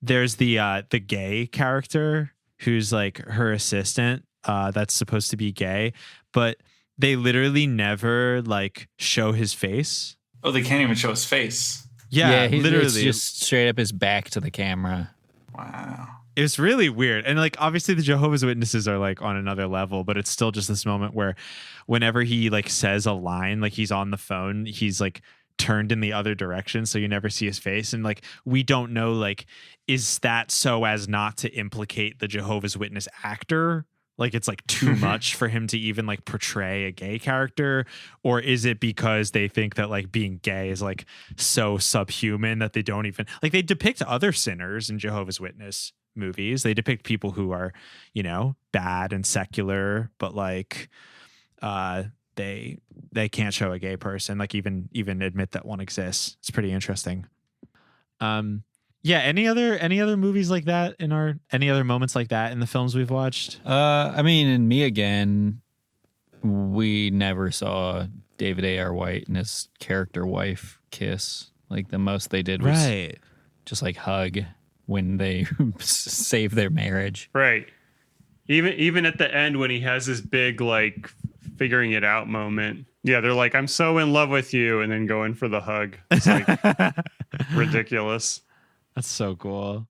There's the gay character who's like her assistant that's supposed to be gay, but they literally never like show his face. Oh, they can't even show his face. Yeah, literally, it's just straight up his back to the camera. Wow. It was really weird. And like, obviously the Jehovah's Witnesses are like on another level, but it's still just this moment where whenever he like says a line, like he's on the phone, he's like turned in the other direction. So you never see his face. And like, we don't know, like, is that so as not to implicate the Jehovah's Witness actor? Like it's like too much for him to even like portray a gay character? Or is it because they think that like being gay is like so subhuman that they don't even like, they depict other sinners in Jehovah's Witness movies. They depict people who are, bad and secular, but like they can't show a gay person, like even admit that one exists. It's pretty interesting. Yeah. Any other movies like that any other moments like that in the films we've watched? I mean, in Me Again, We never saw David A.R. White and his character wife kiss. Like the most they did was just like hug when they save their marriage. Right. Even at the end when he has this big like figuring it out moment. Yeah, they're like, I'm so in love with you, and then go in for the hug. It's like ridiculous. That's so cool.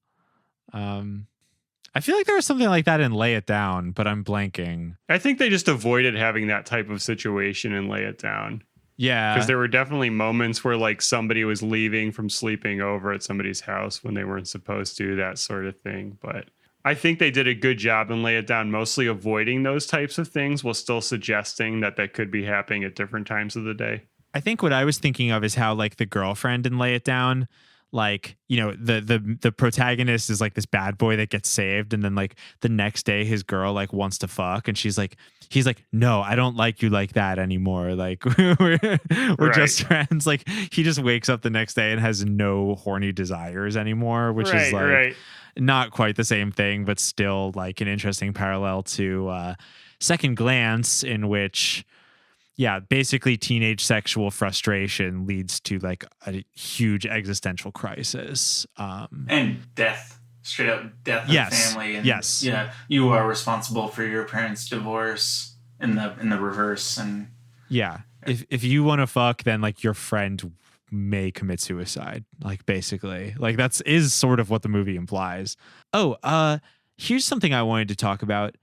I feel like there was something like that in Lay It Down, but I'm blanking. I think they just avoided having that type of situation and Lay It Down. Yeah. Because there were definitely moments where like somebody was leaving from sleeping over at somebody's house when they weren't supposed to, that sort of thing. But I think they did a good job in Lay It Down, mostly avoiding those types of things while still suggesting that could be happening at different times of the day. I think what I was thinking of is how like the girlfriend in Lay It Down, like, you know, the protagonist is like this bad boy that gets saved, and then like the next day his girl like wants to fuck, and he's like, no, I don't like you like that anymore. Like we're just friends. Like he just wakes up the next day and has no horny desires anymore, which is like not quite the same thing, but still like an interesting parallel to Second Glance, in which basically teenage sexual frustration leads to like a huge existential crisis. And death. Straight up death of the family. And yeah, you are responsible for your parents' divorce in the reverse. And if you want to fuck, then like your friend may commit suicide. Like basically, like is sort of what the movie implies. Here's something I wanted to talk about.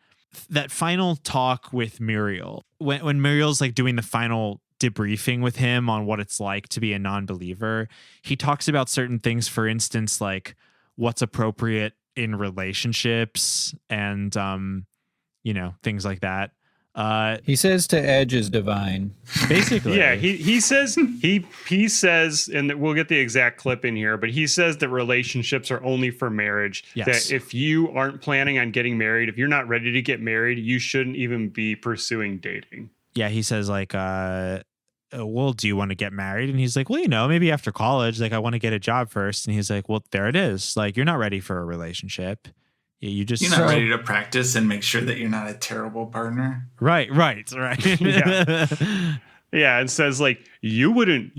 That final talk with Muriel, when Muriel's like doing the final debriefing with him on what it's like to be a non-believer, he talks about certain things, for instance, like what's appropriate in relationships and, things like that. He says to edge is divine. Basically. Yeah, he says, and we'll get the exact clip in here, but he says that relationships are only for marriage. Yes. That if you aren't planning on getting married, if you're not ready to get married, you shouldn't even be pursuing dating. Yeah, he says like, well, do you want to get married? And he's like, well, maybe after college, like I want to get a job first. And he's like, well, there it is. Like, you're not ready for a relationship. You're not ready to practice and make sure that you're not a terrible partner. Right. Yeah, it says like you wouldn't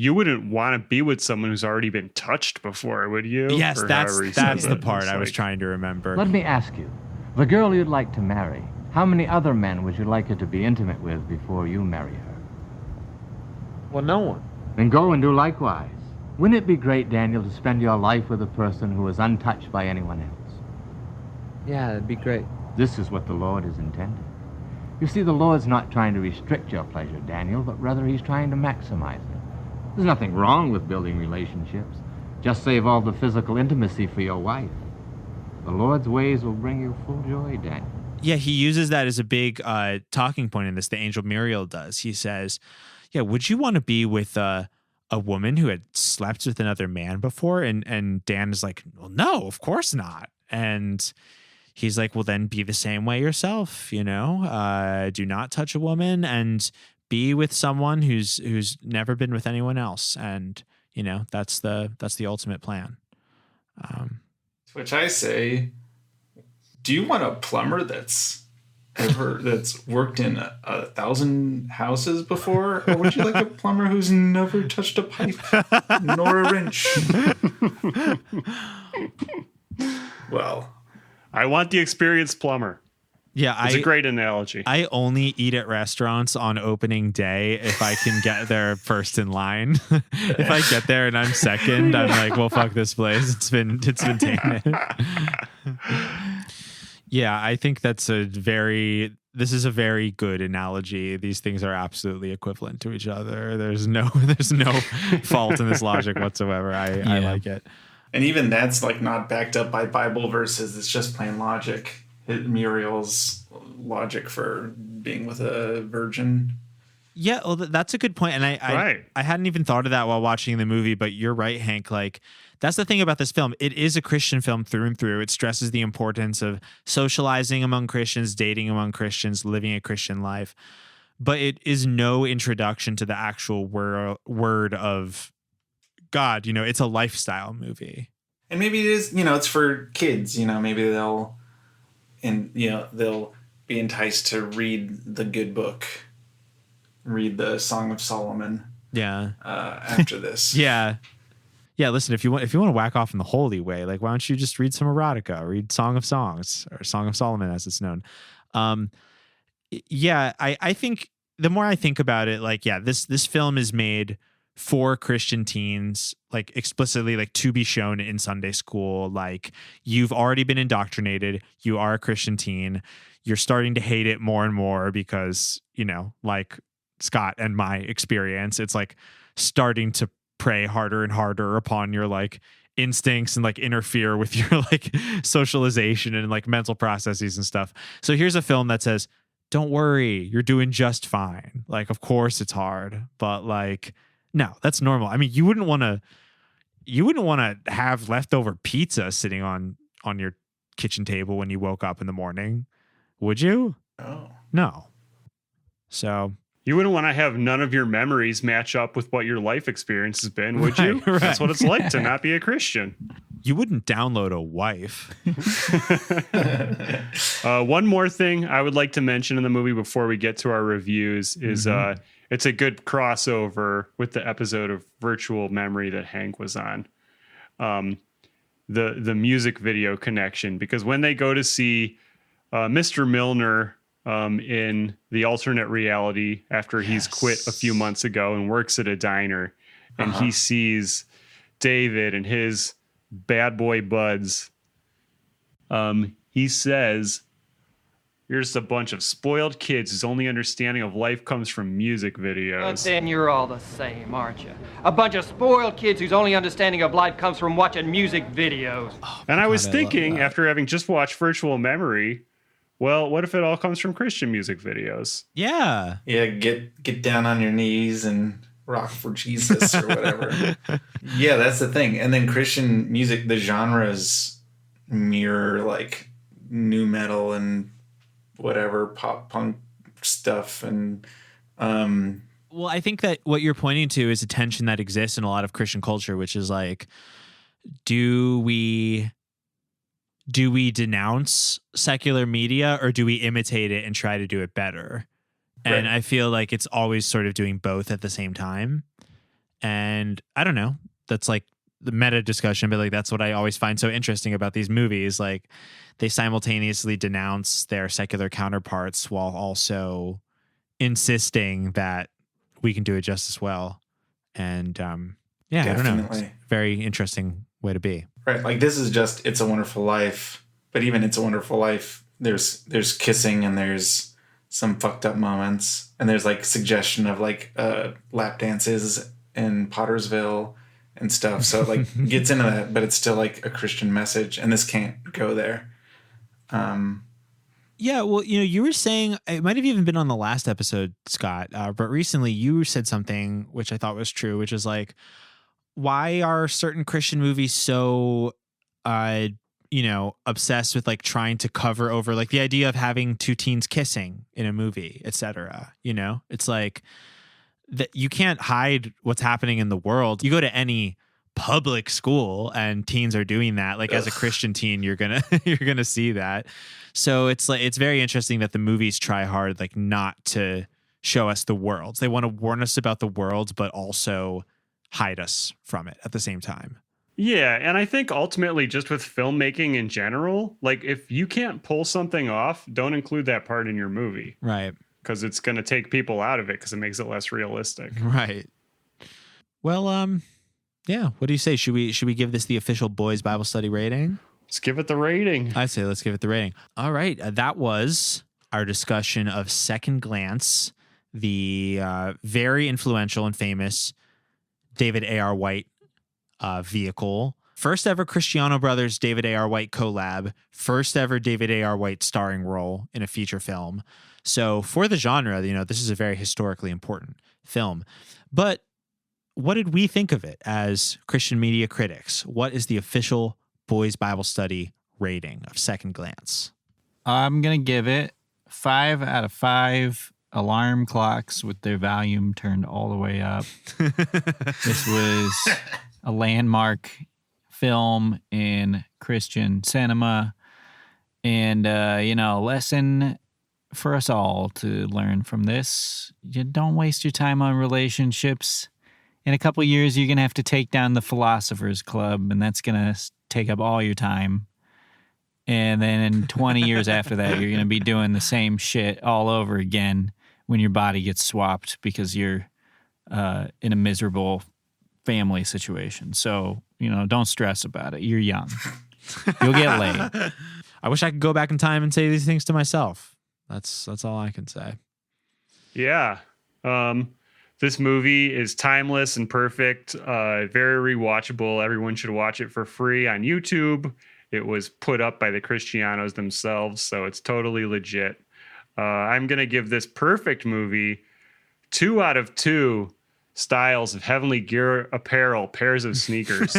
want to be with someone who's already been touched before, would you? Yes, that's the part I was trying to remember. Let me ask you, the girl you'd like to marry, how many other men would you like her to be intimate with before you marry her? Well, no one. Then go and do likewise. Wouldn't it be great, Daniel, to spend your life with a person who is untouched by anyone else? Yeah, it'd be great. This is what the Lord has intended. You see, the Lord's not trying to restrict your pleasure, Daniel, but rather he's trying to maximize it. There's nothing wrong with building relationships. Just save all the physical intimacy for your wife. The Lord's ways will bring you full joy, Daniel. Yeah, he uses that as a big talking point in this. The angel Muriel does. He says, would you want to be with a woman who had slept with another man before? And Dan is like, well, no, of course not. And he's like, well, then be the same way yourself, do not touch a woman and be with someone who's never been with anyone else. And, that's the ultimate plan. Which I say, do you want a plumber that's worked in 1,000 houses before? Or would you like a plumber who's never touched a pipe nor a wrench? Well, I want the experienced plumber. Yeah, it's a great analogy. I only eat at restaurants on opening day if I can get there first in line. If I get there and I'm second, I'm like, well, fuck this place. It's been tainted. Yeah, I think this is a very good analogy. These things are absolutely equivalent to each other. There's no fault in this logic whatsoever. I like it. And even that's like not backed up by Bible verses. It's just plain logic. Muriel's logic for being with a virgin. Yeah, well, that's a good point. And I hadn't even thought of that while watching the movie, but you're right, Hank. Like, that's the thing about this film. It is a Christian film through and through. It stresses the importance of socializing among Christians, dating among Christians, living a Christian life. But it is no introduction to the actual word of God. It's a lifestyle movie. And maybe it is, it's for kids. Maybe they'll be enticed to read the good book read the Song of Solomon. Yeah. After this. Yeah. Listen, if you want to whack off in the holy way, like, why don't you just read some erotica, read Song of Songs, or Song of Solomon as it's known. I think the more I think about it, like, this film is made for Christian teens, like explicitly, like to be shown in Sunday school. Like, you've already been indoctrinated. You are a Christian teen. You're starting to hate it more and more because, like Scott and my experience, it's like starting to prey harder and harder upon your like instincts and like interfere with your like socialization and like mental processes and stuff. So here's a film that says, don't worry, you're doing just fine. Like, of course it's hard, but like, no, that's normal. I mean, you wouldn't want to have leftover pizza sitting on your kitchen table when you woke up in the morning, would you? No. So you wouldn't want to have none of your memories match up with what your life experience has been, would you? Right. That's what it's like to not be a Christian. You wouldn't download a wife. One more thing I would like to mention in the movie before we get to our reviews is it's a good crossover with the episode of Virtual Memory that Hank was on. The music video connection, because when they go to see Mr. Milner in the alternate reality after he's quit a few months ago and works at a diner, and he sees David and his bad boy buds, he says, "You're just a bunch of spoiled kids whose only understanding of life comes from music videos." But then you're all the same, aren't you? A bunch of spoiled kids whose only understanding of life comes from watching music videos. And I was thinking, after having just watched Virtual Memory, well, what if it all comes from Christian music videos? Yeah. Yeah, get down on your knees and rock for Jesus or whatever. Yeah, that's the thing. And then Christian music, the genres mirror like nu metal and whatever pop punk stuff. And well, I think that what you're pointing to is a tension that exists in a lot of Christian culture, which is like, do we denounce secular media or do we imitate it and try to do it better? And I feel like it's always sort of doing both at the same time. And I don't know, that's like the meta discussion, but like that's what I always find so interesting about these movies. Like, they simultaneously denounce their secular counterparts while also insisting that we can do it just as well. And I don't know. It's a very interesting way to be. Right. Like, this is just It's a Wonderful Life, but even It's a Wonderful Life, there's kissing and there's some fucked up moments, and there's like suggestion of like lap dances in Pottersville and stuff. So it like gets into that, but it's still like a Christian message, and this can't go there. Yeah, well, you were saying, it might have even been on the last episode, Scott, but recently you said something which I thought was true, which is like, why are certain Christian movies so, obsessed with like trying to cover over like the idea of having two teens kissing in a movie, etc. It's like that you can't hide what's happening in the world. You go to any public school and teens are doing that. Like, as a Christian teen, you're gonna see that. So it's like, it's very interesting that the movies try hard like not to show us the world. They want to warn us about the world, but also hide us from it at the same time. Yeah, and I think ultimately just with filmmaking in general, like, if you can't pull something off, don't include that part in your movie. Right. Because it's going to take people out of it because it makes it less realistic. Right. Well, yeah, what do you say? Should we give this the official Boys Bible Study rating? Let's give it the rating. I'd say let's give it the rating. All right, that was our discussion of Second Glance, the very influential and famous David A.R. White vehicle. First ever Cristiano Brothers David A.R. White collab. First ever David A.R. White starring role in a feature film. So for the genre, this is a very historically important film. But what did we think of it as Christian media critics? What is the official Boys Bible Study rating of Second Glance? I'm going to give it 5 out of 5 alarm clocks with their volume turned all the way up. This was a landmark film in Christian cinema. And, lesson for us all to learn from this. You don't waste your time on relationships. In a couple of years, you're going to have to take down the Philosophers Club, and that's going to take up all your time. And then in 20 years after that, you're going to be doing the same shit all over again when your body gets swapped because you're in a miserable family situation. So, don't stress about it. You're young. You'll get laid. I wish I could go back in time and say these things to myself. That's all I can say. Yeah. This movie is timeless and perfect, very rewatchable. Everyone should watch it for free on YouTube. It was put up by the Cristianos themselves, so it's totally legit. I'm going to give this perfect movie 2 out of 2 styles of heavenly gear apparel, pairs of sneakers.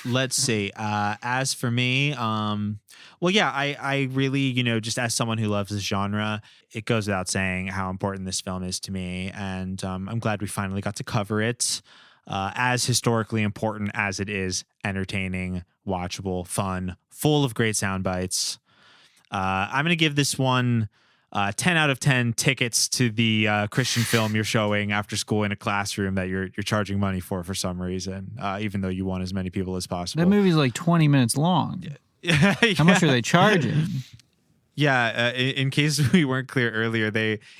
Let's see. As for me, I really, just as someone who loves this genre, it goes without saying how important this film is to me. And I'm glad we finally got to cover it. As historically important as it is entertaining, watchable, fun, full of great sound bites. I'm going to give this one 10 out of 10 tickets to the Christian film you're showing after school in a classroom that you're charging money for some reason, even though you want as many people as possible. That movie's like 20 minutes long. Yeah. How much are they charging? Yeah, in case we weren't clear earlier,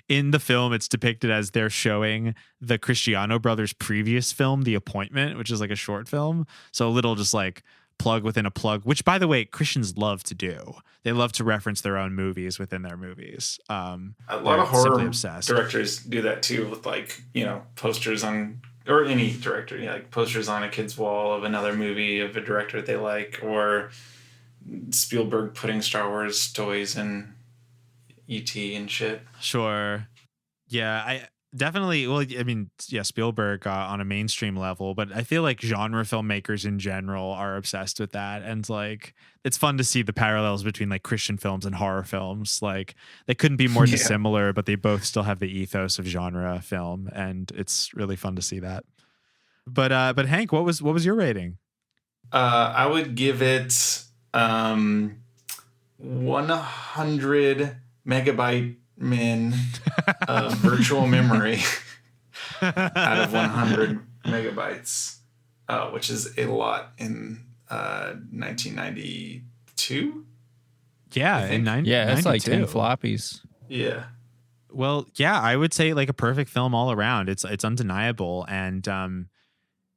in the film it's depicted as they're showing the Cristiano brothers' previous film, The Appointment, which is like a short film. So a little just like plug within a plug, which, by the way, Christians love to do. They love to reference their own movies within their movies. A lot of horror obsessed. Directors do that too, with posters on, or any director, like posters on a kid's wall of another movie of a director that they like, or Spielberg putting Star Wars toys in E.T. and shit. Sure. Yeah, I definitely. Well, I mean, yeah, Spielberg on a mainstream level, but I feel like genre filmmakers in general are obsessed with that, and like it's fun to see the parallels between like Christian films and horror films. Like they couldn't be more dissimilar, but they both still have the ethos of genre film, and it's really fun to see that. But Hank, what was your rating? I would give it 100 megabyte min virtual memory out of 100 megabytes, which is a lot in 1992. Yeah, in 92. Yeah, that's like 10 floppies. Yeah. Well, yeah, I would say like a perfect film all around. It's undeniable. And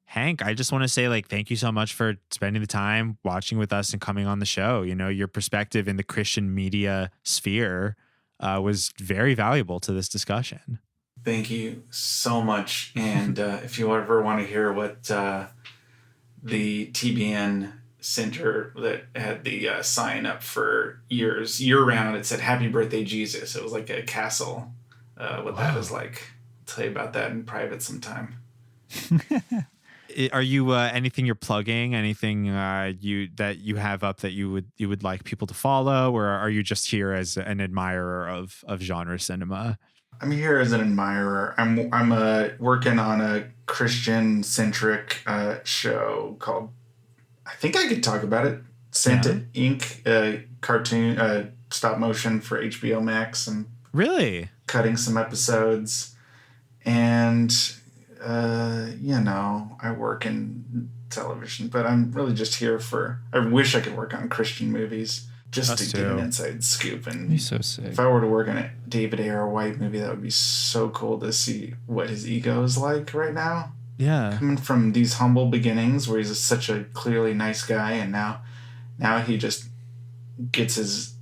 Hank, I just want to say like thank you so much for spending the time watching with us and coming on the show. Your perspective in the Christian media sphere was very valuable to this discussion. Thank you so much. And if you ever want to hear what the TBN Center that had the sign up for year-round, it said "Happy Birthday, Jesus." It was like a castle. What that was like. I'll tell you about that in private sometime. Are you anything you're plugging? Anything that you have up that you would like people to follow, or are you just here as an admirer of genre cinema? I'm here as an admirer. I'm working on a Christian centric show called, I think I could talk about it, Santa Inc. Cartoon stop motion for HBO Max, and really cutting some episodes. And I work in television, but I'm really just here I wish I could work on Christian movies just to get an inside scoop. And he's so sick. If I were to work on a David A.R. White movie, that would be so cool to see what his ego is like right now. Yeah. Coming from these humble beginnings where he's such a clearly nice guy, and now he just gets his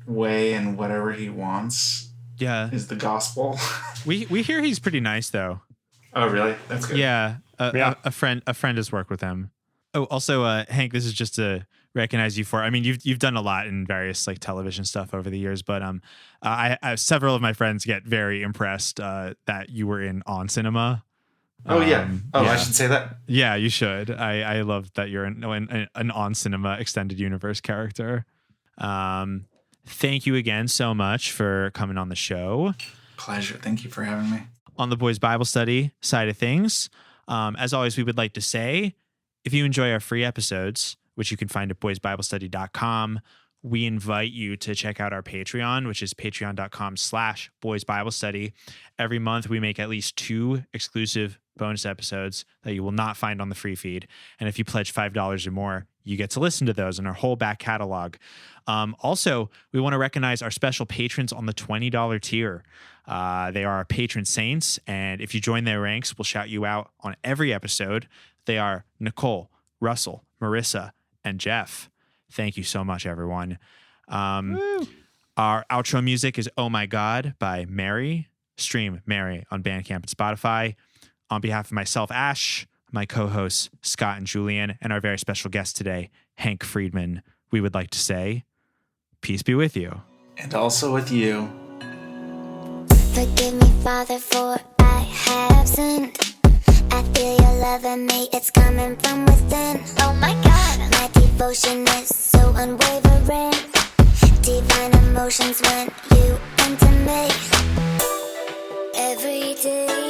way, and whatever he wants is the gospel. We hear he's pretty nice though. Oh, really? That's good. Yeah. A friend has worked with him. Oh, also, Hank, this is just to recognize you for, I mean, you've done a lot in various like television stuff over the years, but I several of my friends get very impressed that you were in On Cinema. Oh, yeah. I should say that. Yeah, you should. I love that you're an On Cinema extended universe character. Thank you again so much for coming on the show. Pleasure. Thank you for having me. On the Boys Bible Study side of things, as always, we would like to say, if you enjoy our free episodes, which you can find at boysbiblestudy.com, we invite you to check out our Patreon, which is patreon.com/Boys Bible Study. Every month we make at least 2 exclusive bonus episodes that you will not find on the free feed. And if you pledge $5 or more, you get to listen to those in our whole back catalog. Also, we want to recognize our special patrons on the $20 tier. They are our patron saints, and if you join their ranks, we'll shout you out on every episode. They are Nicole, Russell, Marissa, and Jeff. Thank you so much, everyone. Our outro music is Oh My God by Mary. Stream Mary on Bandcamp and Spotify. On behalf of myself, Ash, my co-hosts, Scott and Julian, and our very special guest today, Hank Friedmann, we would like to say, peace be with you. And also with you. Forgive me, Father, for I have sinned. I feel your love in me, it's coming from within. Oh my God, my devotion is so unwavering. Divine emotions when you enter me. Every day